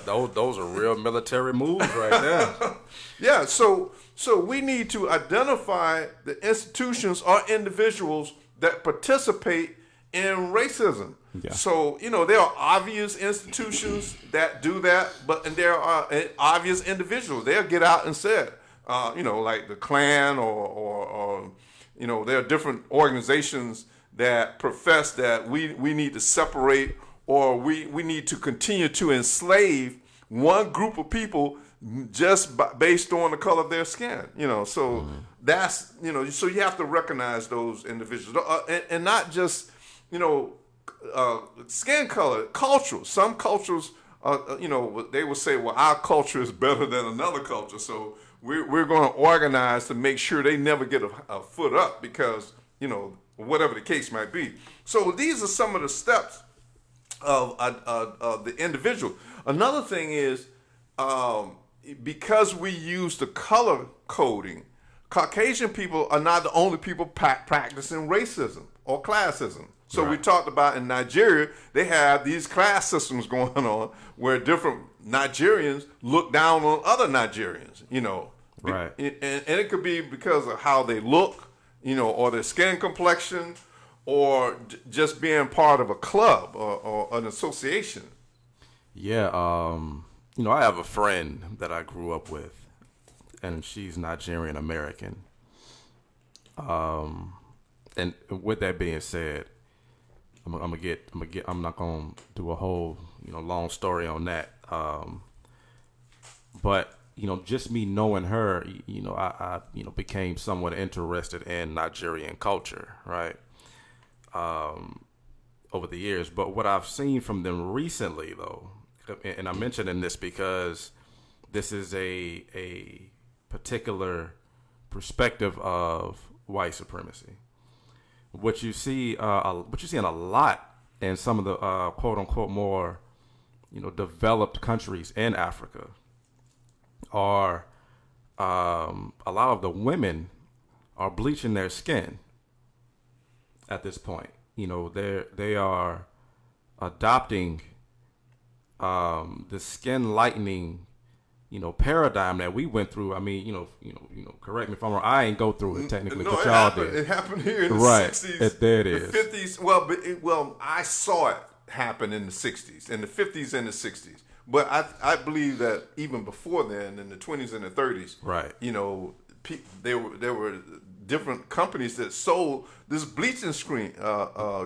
Those are real military moves right there. Yeah. So we need to identify the institutions or individuals that participate in racism. Yeah. So, there are obvious institutions that do that, and there are obvious individuals. They'll get out and say it, like the Klan or there are different organizations that profess that we need to separate, or we need to continue to enslave one group of people just based on the color of their skin. So that's, so you have to recognize those individuals, and not just, skin color, cultural. Some cultures, they will say, well, our culture is better than another culture. So we're going to organize to make sure they never get a foot up because, whatever the case might be. So these are some of the steps of the individual. Another thing is, because we use the color coding, Caucasian people are not the only people practicing racism or classism. So we talked about in Nigeria, they have these class systems going on where different Nigerians look down on other Nigerians, Right. And it could be because of how they look, or their skin complexion, or just being part of a club or an association. Yeah. I have a friend that I grew up with, and she's Nigerian American. And with that being said, I'm not gonna do a whole long story on that. But just me knowing her, I became somewhat interested in Nigerian culture, right? Over the years. But what I've seen from them recently, though, and I'm mentioning this because this is a particular perspective of white supremacy. What you see in a lot in some of the quote unquote more, developed countries in Africa are a lot of the women are bleaching their skin at this point. They are adopting the skin lightening, paradigm that we went through. I mean, correct me if I'm wrong. I ain't go through it technically, No, but it y'all happened. did. It happened here in the Right. 60s. There it the is. 50s. Well, I saw it happen in the 60s, in the 50s and the 60s. But I believe that even before then, in the 20s and the 30s, Right. There were different companies that sold this bleaching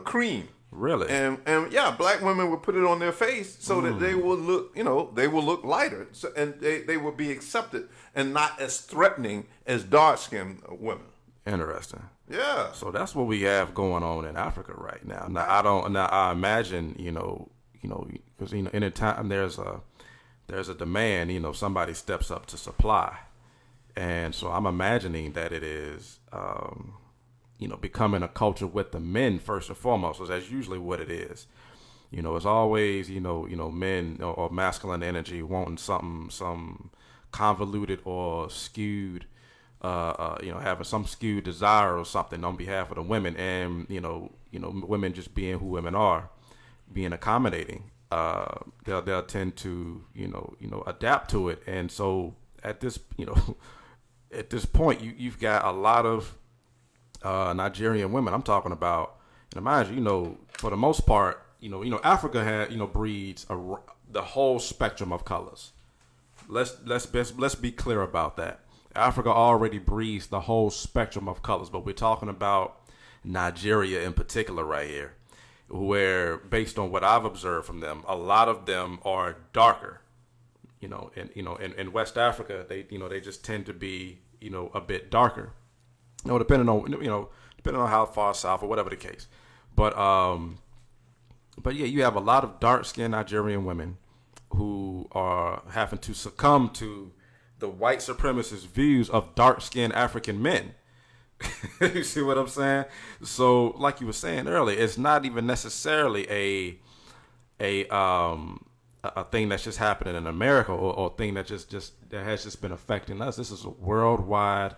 cream. Really? And yeah, black women would put it on their face so that they will look, they will look lighter, and they will be accepted and not as threatening as dark-skinned women. Interesting. Yeah. So that's what we have going on in Africa right now. I imagine, because anytime there's a demand, somebody steps up to supply, and so I'm imagining that it is, becoming a culture with the men first and foremost. So that's usually what it is. It's always, men or masculine energy wanting some convoluted or skewed, having some skewed desire or something on behalf of the women, and women just being who women are, being accommodating. They'll tend to adapt to it, and so at this point, you've got a lot of Nigerian women. I'm talking about, and mind you, for the most part, Africa breeds the whole spectrum of colors. Let's be clear about that. Africa already breeds the whole spectrum of colors, but we're talking about Nigeria in particular right here, where, based on what I've observed from them, a lot of them are darker. In West Africa, they just tend to be, a bit darker. Depending on how far south or whatever the case. But yeah, you have a lot of dark-skinned Nigerian women who are having to succumb to the white supremacist views of dark-skinned African men. You see what I'm saying? So, like you were saying earlier, it's not even necessarily a thing that's just happening in America, or a thing that that has just been affecting us. This is a worldwide,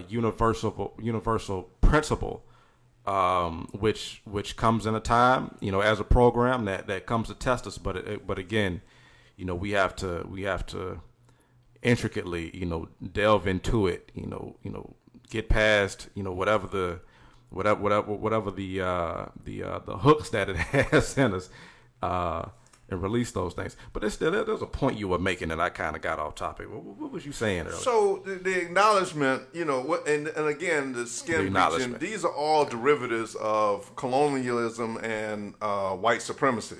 universal principle, which comes in a time, as a program that comes to test us. But again, we have to intricately, delve into it, get past, whatever the hooks that it has in us, and release those things. But there's a point you were making that I kind of got off topic. What was you saying earlier? So the acknowledgement, and again, the skin bleaching, these are all derivatives of colonialism and white supremacy,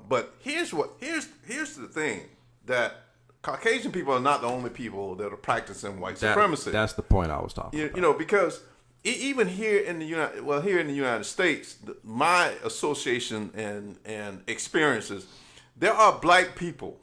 but here's the thing, that Caucasian people are not the only people that are practicing white supremacy. That's the point I was talking about. Because even here in the United States, my association and experiences, there are black people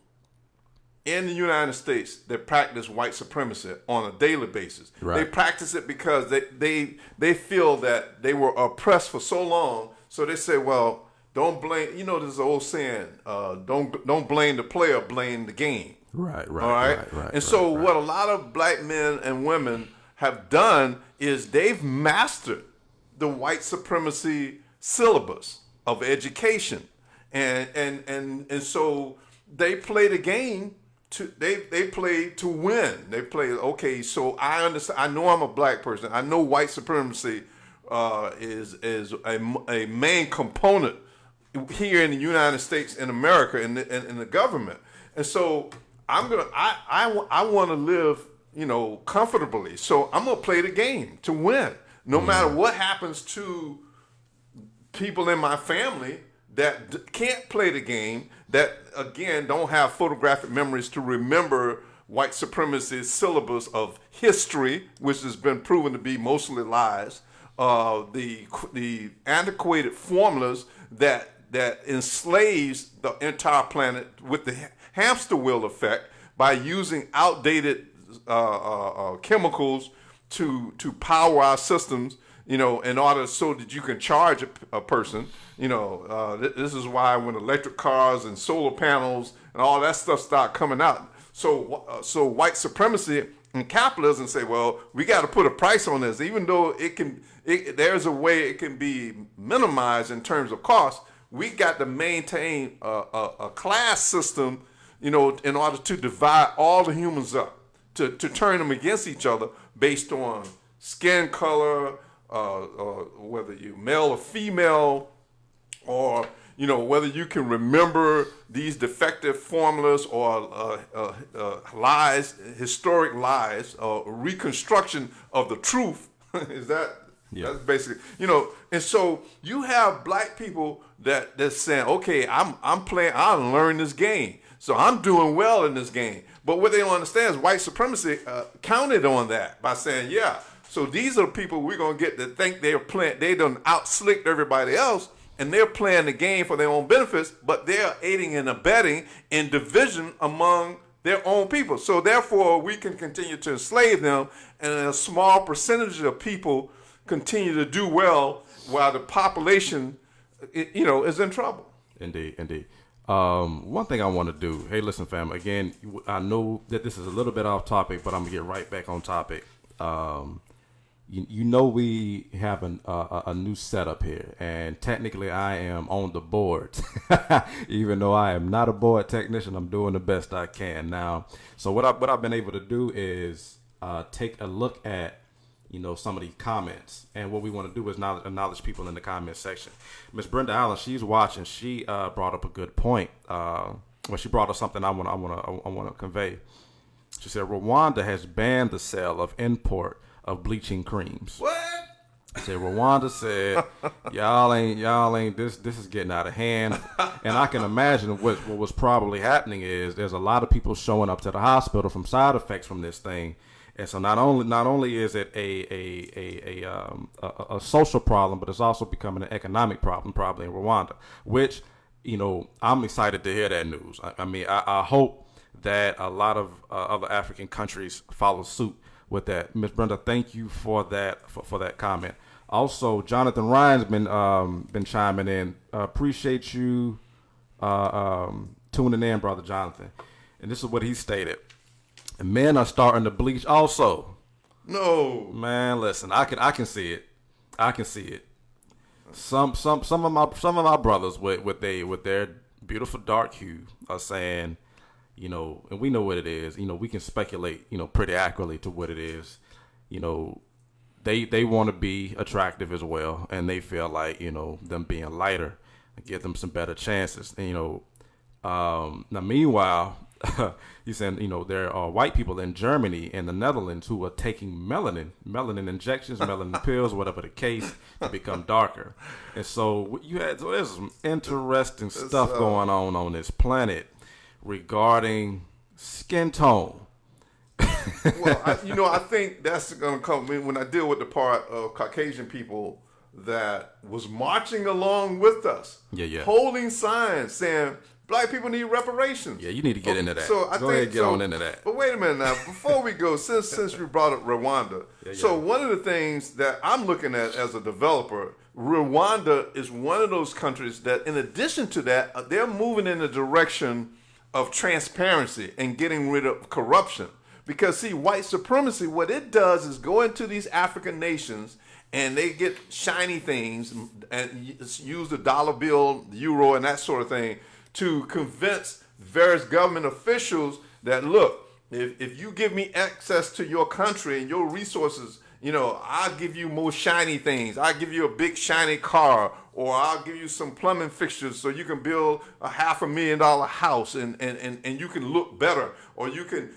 in the United States that practice white supremacy on a daily basis. Right. They practice it because they feel that they were oppressed for so long, so they say, well, don't blame. There's an old saying, don't blame the player, blame the game. Right. All right. And so what a lot of black men and women have done is they've mastered the white supremacy syllabus of education, and so they play the game they play to win. They play, okay, so I understand. I know I'm a black person. I know white supremacy is a main component here in the United States, in America, in the government, and so I want to live, comfortably. So I'm gonna play the game to win, no matter what happens to people in my family that can't play the game, that again don't have photographic memories to remember white supremacy's syllabus of history, which has been proven to be mostly lies, the antiquated formulas that that enslaves the entire planet with the hamster wheel effect by using outdated chemicals to power our systems, in order so that you can charge a person. This is why when electric cars and solar panels and all that stuff start coming out, so white supremacy and capitalism say, well, we got to put a price on this, even though there's a way it can be minimized in terms of cost. We got to maintain a class system, in order to divide all the humans up, to turn them against each other based on skin color, whether you're male or female, or whether you can remember these defective formulas or lies, historic lies, or reconstruction of the truth. Is that? Yeah. That's basically, and so you have black people that's saying, okay, I'm playing, I learned this game, so I'm doing well in this game. But what they don't understand is white supremacy counted on that by saying, yeah, so these are people we're gonna get that think they're playing, they done out-slicked everybody else, and they're playing the game for their own benefits, but they're aiding and abetting in division among their own people. So therefore, we can continue to enslave them, and a small percentage of people continue to do well while the population, is in trouble. Indeed. One thing I want to do, hey, listen, fam, again, I know that this is a little bit off topic, but I'm going to get right back on topic. We have a new setup here, and technically I am on the board. Even though I am not a board technician, I'm doing the best I can now. So what I've been able to do is take a look at some of these comments, and what we want to do is acknowledge people in the comment section. Miss Brenda Allen, she's watching. She brought up a good point. She brought up something I want to convey. She said Rwanda has banned the sale of import of bleaching creams. What? I said Rwanda said y'all ain't this is getting out of hand, and I can imagine what was probably happening is there's a lot of people showing up to the hospital from side effects from this thing. And so not only is it a social problem, but it's also becoming an economic problem, probably in Rwanda. Which, I'm excited to hear that news. I hope that a lot of other African countries follow suit with that. Ms. Brenda, thank you for that for that comment. Also, Jonathan Ryan's been chiming in. Appreciate you tuning in, brother Jonathan. And this is what he stated. Men are starting to bleach also. No. Man, listen, I can see it. I can see it. Some of my brothers with their beautiful dark hue are saying, and we know what it is. We can speculate, pretty accurately to what it is. They want to be attractive as well, and they feel like, them being lighter give them some better chances. And, now meanwhile, he's saying, there are white people in Germany and the Netherlands who are taking melanin injections, melanin pills, whatever the case, to become darker. And so there's some interesting stuff going on this planet regarding skin tone. Well, I think that's going to come when I deal with the part of Caucasian people that was marching along with us, holding signs saying, black people need reparations. Yeah, you need to get into that. So I Go think, ahead and get on into that. But wait a minute now. Before we go, since you brought up Rwanda, so one of the things that I'm looking at as a developer, Rwanda is one of those countries that, in addition to that, they're moving in the direction of transparency and getting rid of corruption. Because, see, white supremacy, what it does is go into these African nations and they get shiny things and use the dollar bill, the euro, and that sort of thing to convince various government officials that, look, if you give me access to your country and your resources, I'll give you more shiny things. I'll give you a big shiny car, or I'll give you some plumbing fixtures so you can build a $500,000 house and you can look better, or you can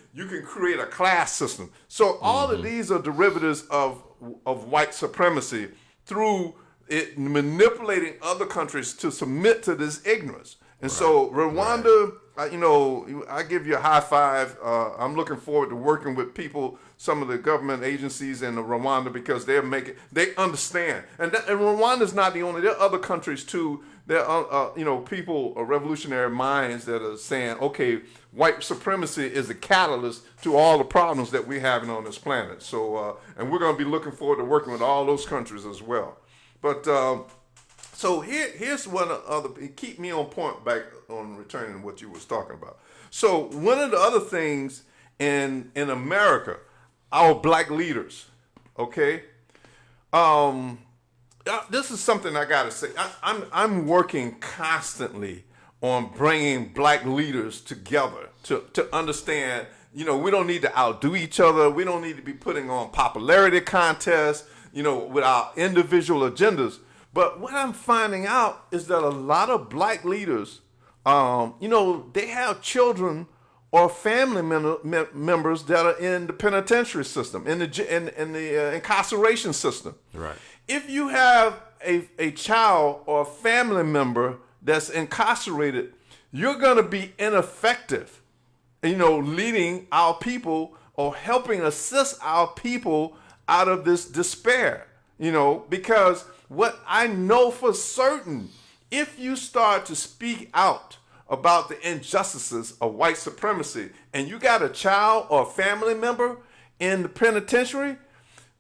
create a class system. So all of these are derivatives of white supremacy through it manipulating other countries to submit to this ignorance. And so Rwanda, I give you a high five. I'm looking forward to working with people, some of the government agencies in Rwanda, because they understand. And Rwanda's not the only. There are other countries too There are, people, revolutionary minds that are saying, okay, white supremacy is a catalyst to all the problems that we're having on this planet. So, and we're going to be looking forward to working with all those countries as well. But so here's one other, keep me on point back on returning to what you was talking about. So one of the other things in America, our black leaders, okay, this is something I gotta say. I'm working constantly on bringing black leaders together to understand. We don't need to outdo each other. We don't need to be putting on popularity contests. With our individual agendas. But what I'm finding out is that a lot of black leaders, they have children or family members that are in the penitentiary system, in the incarceration system. Right. If you have a child or a family member that's incarcerated, you're going to be ineffective, leading our people or helping assist our people out of this despair, because what I know for certain, if you start to speak out about the injustices of white supremacy and you got a child or a family member in the penitentiary,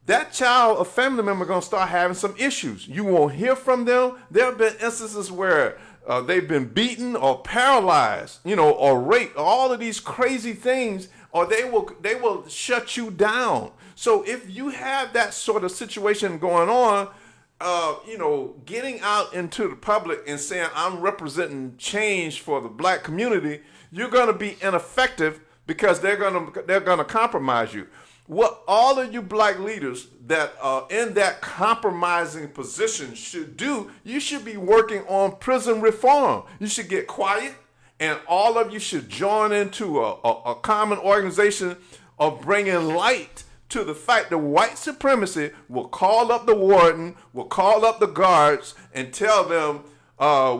that child or family member going to start having some issues. You won't hear from them. There have been instances where they've been beaten or paralyzed, or raped, all of these crazy things, or they will shut you down. So if you have that sort of situation going on, getting out into the public and saying I'm representing change for the black community, you're going to be ineffective because they're going to compromise you. What all of you black leaders that are in that compromising position should do, you should be working on prison reform. You should get quiet, and all of you should join into a common organization of bringing light to the fact that white supremacy will call up the warden, will call up the guards, and tell them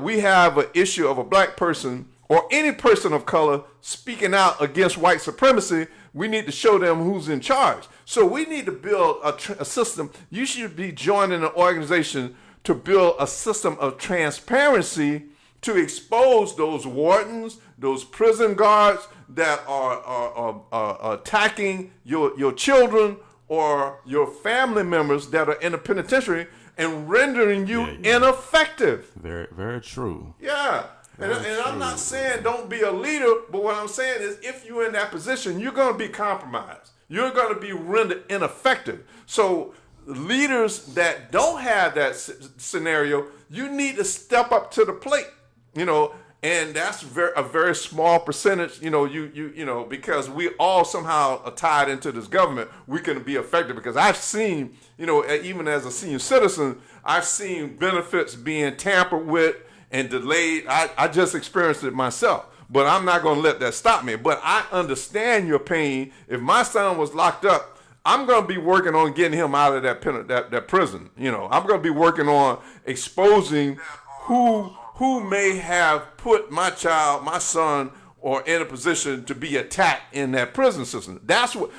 we have an issue of a black person or any person of color speaking out against white supremacy. We need to show them who's in charge. So we need to build a system. You should be joining an organization to build a system of transparency to expose those wardens, those prison guards that are attacking your children or your family members that are in the penitentiary and rendering you ineffective. Very, very true. Yeah. And I'm not saying don't be a leader, but what I'm saying is if you're in that position, you're going to be compromised. You're going to be rendered ineffective. So leaders that don't have that scenario, you need to step up to the plate, and that's a very small percentage, because we all somehow are tied into this government. We can be effective because I've seen, even as a senior citizen, I've seen benefits being tampered with and delayed. I just experienced it myself, but I'm not going to let that stop me. But I understand your pain. If my son was locked up, I'm going to be working on getting him out of that prison. I'm going to be working on exposing who may have put my child, my son, or in a position to be attacked in that prison system. That's one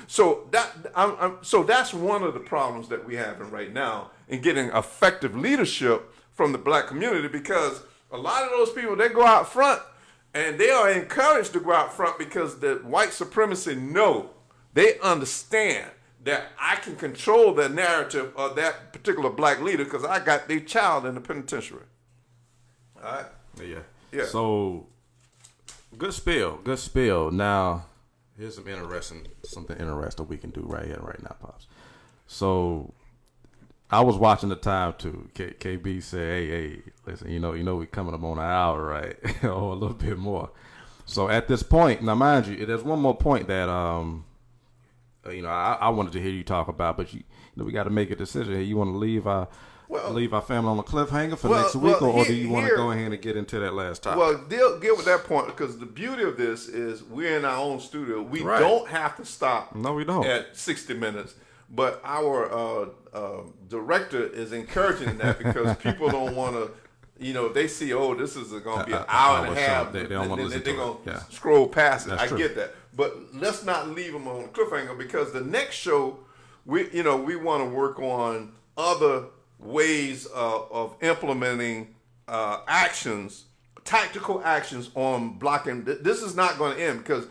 of the problems that we're having right now in getting effective leadership from the black community, because a lot of those people, they go out front and they are encouraged to go out front because the white supremacy they understand that I can control the narrative of that particular black leader because I got their child in the penitentiary. All right. Yeah. So, good spill. Now, here's something interesting we can do right here, right now, Pops. So, I was watching the time too. KB said, "Hey, listen, we coming up on an hour, right, or a little bit more." So at this point, now mind you, there's one more point that I wanted to hear you talk about, but we got to make a decision. Hey, you want to leave our family on a cliffhanger for next week, or do you want to go ahead and get into that last topic? Well, deal with that point, because the beauty of this is we're in our own studio. We don't have to stop. No, we don't. At 60 minutes. But our director is encouraging that because people don't want to, if they see, this is going to be an hour and a half, they don't want to listen to it. they're going to scroll past it. That's true. Get that. But let's not leave them on a cliffhanger, because the next show, we want to work on other ways of implementing actions, tactical actions on blocking. This is not going to end because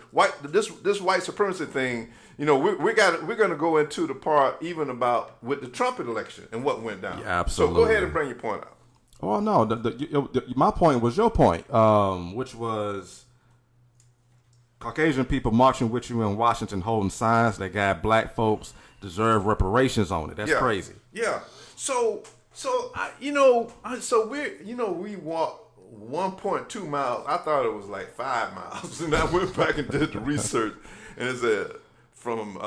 this white supremacy thing. You know, we're going to go into the part even about with the Trump election and what went down. Yeah, absolutely. So go ahead and bring your point out. Oh no, my point was your point, which was Caucasian people marching with you in Washington holding signs that got black folks deserve reparations on it. That's crazy. Yeah. So we walked 1.2 miles. I thought it was like 5 miles, and I went back and did the research, and it said from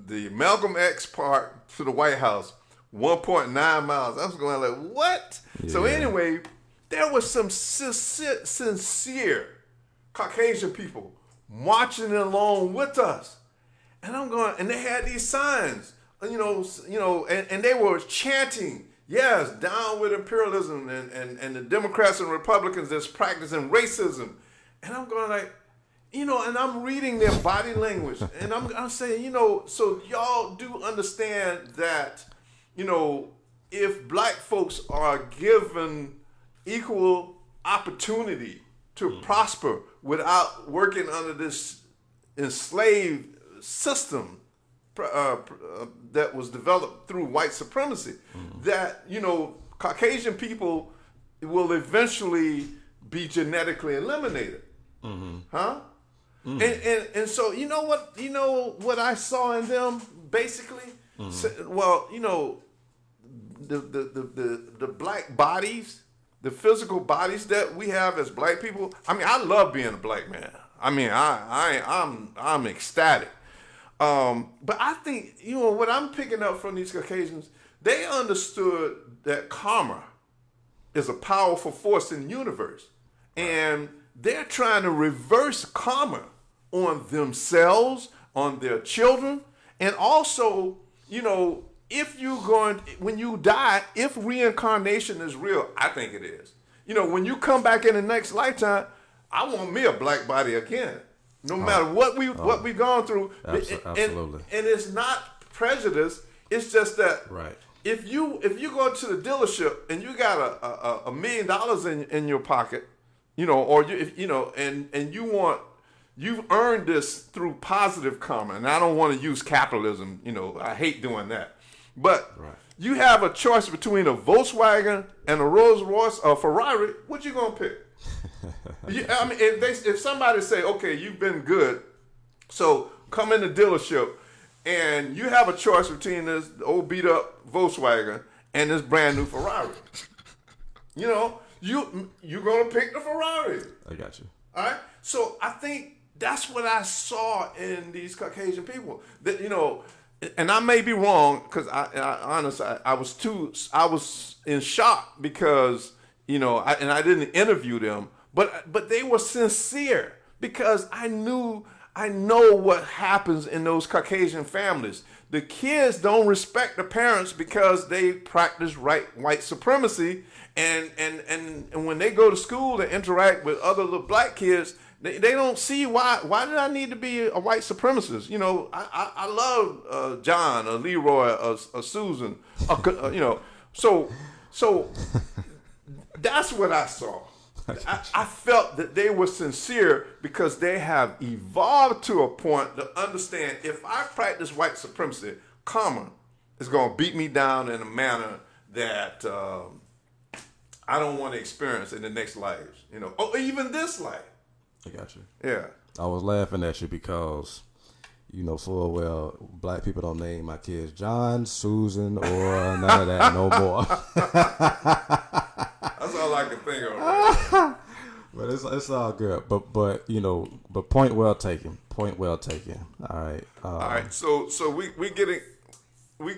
the Malcolm X Park to the White House, 1.9 miles. I was going like, what? Yeah. So anyway, there was some sincere Caucasian people marching along with us. And I'm going, and they had these signs, and they were chanting, yes, down with imperialism and the Democrats and Republicans that's practicing racism. And I'm going like, and I'm reading their body language, and I'm saying, so y'all do understand that, if black folks are given equal opportunity to prosper without working under this enslaved system that was developed through white supremacy, that Caucasian people will eventually be genetically eliminated, and so what I saw in them basically. The black bodies, the physical bodies that we have as black people. I mean, I love being a black man. I mean, I'm ecstatic. But I think, what I'm picking up from these Caucasians, they understood that karma is a powerful force in the universe. And they're trying to reverse karma on themselves, on their children, and also, when you die, if reincarnation is real, I think it is. When you come back in the next lifetime, I want me a black body again. No matter what we've gone through. Absolutely. And it's not prejudice. It's just that if you go to the dealership and you got $1 million in your pocket, you've earned this through positive karma, and I don't want to use capitalism. I hate doing that. But you have a choice between a Volkswagen and a Rolls Royce or Ferrari. What you gonna pick? If somebody say, okay, you've been good, so come in the dealership, and you have a choice between this old beat up Volkswagen and this brand new Ferrari. You're gonna pick the Ferrari. I got you. All right. So I think that's what I saw in these Caucasian people. That and I may be wrong because I was in shock because I didn't interview them, but they were sincere because I know what happens in those Caucasian families. The kids don't respect the parents because they practice white supremacy, and when they go to school and interact with other little black kids, they don't see why did I need to be a white supremacist? I love John or Leroy or Susan, so that's what I saw. I felt that they were sincere because they have evolved to a point to understand if I practice white supremacy, karma is going to beat me down in a manner that I don't want to experience in the next lives, or even this life. I got you. Yeah. I was laughing at you because, full well, black people don't name my kids John, Susan, or none of that no more. That's all I can think of. Right? But it's all good. But point well taken. Point well taken. All right. All right. So we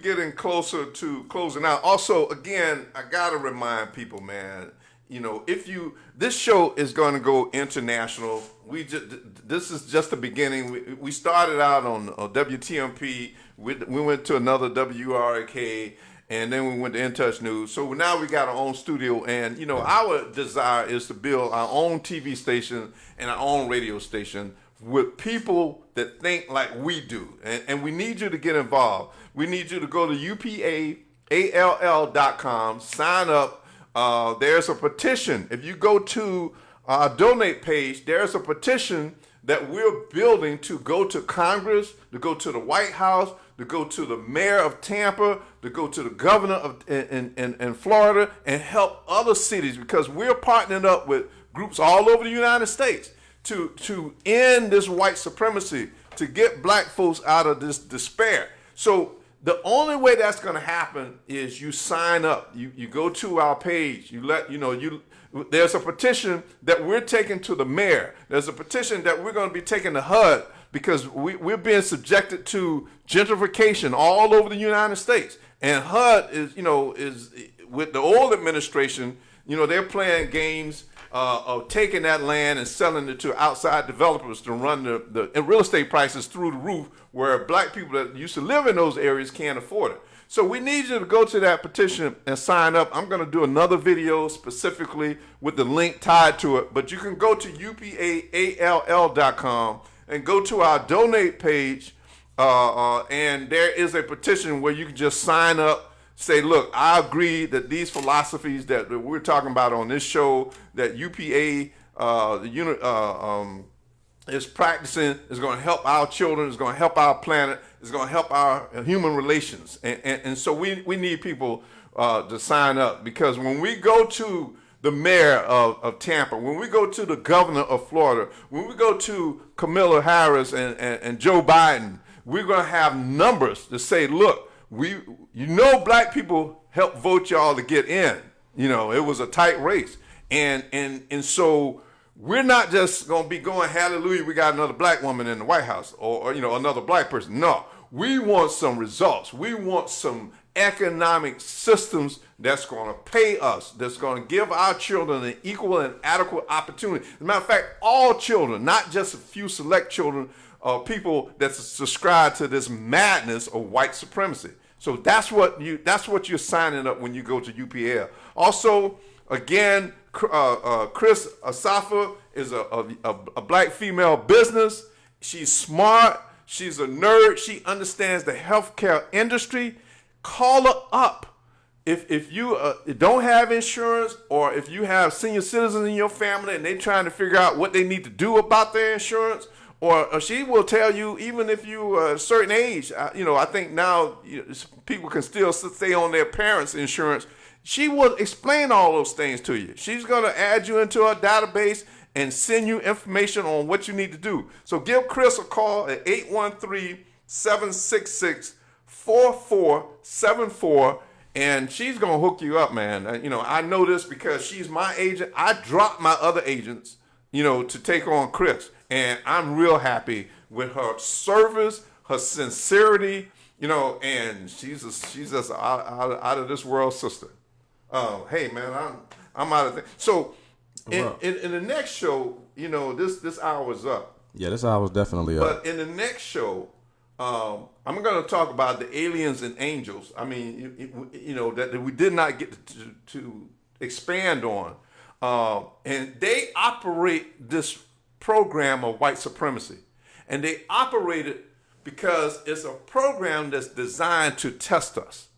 getting closer to closing out. Also, again, I gotta remind people, man. This show is going to go international. This is just the beginning. We started out on WTMP. We went to another WRAK, and then we went to In Touch News. So now we got our own studio, and our desire is to build our own TV station and our own radio station with people that think like we do, and we need you to get involved. We need you to go to UPAALL.com, sign up. there's a petition. If you go to our donate page, there's a petition that we're building to go to Congress, to go to the White House, to go to the mayor of Tampa, to go to the governor of in Florida, and help other cities, because we're partnering up with groups all over the United States to end this white supremacy, to get black folks out of this despair. So the only way that's going to happen is you sign up. You go to our page. There's a petition that we're taking to the mayor. There's a petition that we're going to be taking to HUD, because we're being subjected to gentrification all over the United States. And HUD is with the old administration, they're playing games of taking that land and selling it to outside developers to run the real estate prices through the roof, where black people that used to live in those areas can't afford it. So we need you to go to that petition and sign up. I'm going to do another video specifically with the link tied to it, but you can go to upaall.com and go to our donate page, and there is a petition where you can just sign up, say, look, I agree that these philosophies that we're talking about on this show, that UPA is practicing, is going to help our children, is going to help our planet, is going to help our human relations. And so we need people to sign up, because when we go to the mayor of Tampa, when we go to the governor of Florida, when we go to Kamala Harris and Joe Biden, we're going to have numbers to say, look, black people helped vote y'all to get in. It was a tight race. And so we're not just going to be going, hallelujah, we got another black woman in the White House, or another black person. No, we want some results. We want some economic systems that's going to pay us, that's going to give our children an equal and adequate opportunity. As a matter of fact, all children, not just a few select children, people that subscribe to this madness of white supremacy. So that's what you're signing up when you go to UPL. Also, again, Chris Asafa is a black female business. She's smart. She's a nerd. She understands the healthcare industry. Call her up. If you don't have insurance, or if you have senior citizens in your family and they're trying to figure out what they need to do about their insurance, or she will tell you, even if you're a certain age, I think now people can still stay on their parents' insurance. She will explain all those things to you. She's going to add you into her database and send you information on what you need to do. So give Chris a call at 813-766-4474, and she's going to hook you up, man. I know this because she's my agent. I dropped my other agents, to take on Chris, and I'm real happy with her service, her sincerity, and she's just out of this world sister. Hey man, I'm out of things. So in the next show, this hour's up. Yeah, this hour's definitely up. But in the next show, I'm going to talk about the aliens and angels. I mean, that we did not get to expand on, and they operate this program of white supremacy, and they operate it because it's a program that's designed to test us,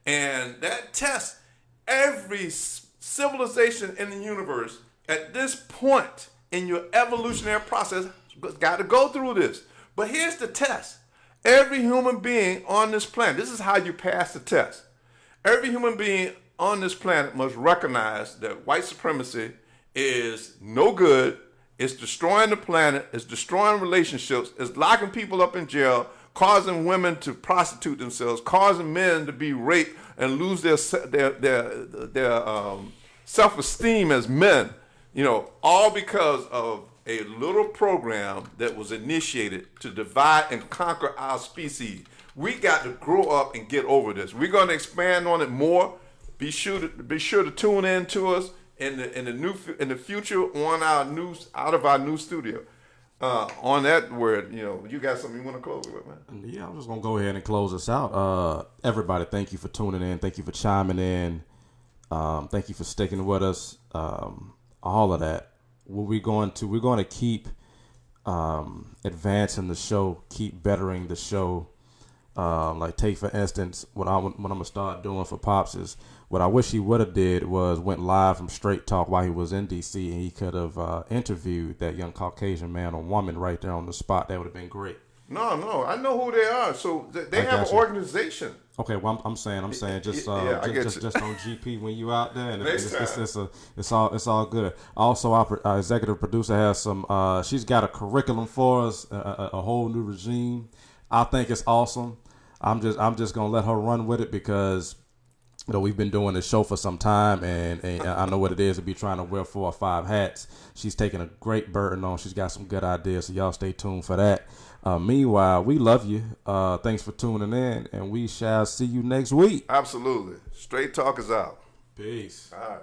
and that test. Every civilization in the universe at this point in your evolutionary process got to go through this. But here's the test. Every human being on this planet, this is how you pass the test. Every human being on this planet must recognize that white supremacy is no good. It's destroying the planet. It's destroying relationships. It's locking people up in jail, causing women to prostitute themselves, causing men to be raped and lose their self-esteem as men, all because of a little program that was initiated to divide and conquer our species. We got to grow up and get over this. We're going to expand on it more. Be sure to tune in to us in the future on our out of our new studio. On that word, you got something you want to close with, man? Yeah, I'm just going to go ahead and close us out. Everybody, thank you for tuning in. Thank you for chiming in. Thank you for sticking with us. All of that. We're going to keep advancing the show, keep bettering the show. Like take for instance, what I'm gonna start doing for Pops is what I wish he would have did was went live from Straight Talk while he was in DC, and he could have interviewed that young Caucasian man or woman right there on the spot. That would have been great. No, I know who they are. So they I have got an you. organization. Okay, well, I'm saying, just Yeah, I get you. just on GP when you out there, and Next it's all good. Also, our executive producer has some. She's got a curriculum for us, a whole new regime. I think it's awesome. I'm just gonna let her run with it because we've been doing this show for some time, and I know what it is to be trying to wear 4 or 5 hats. She's taking a great burden on. She's got some good ideas, so y'all stay tuned for that. Meanwhile, we love you. Thanks for tuning in, and we shall see you next week. Absolutely. Straight Talk is out. Peace. All right.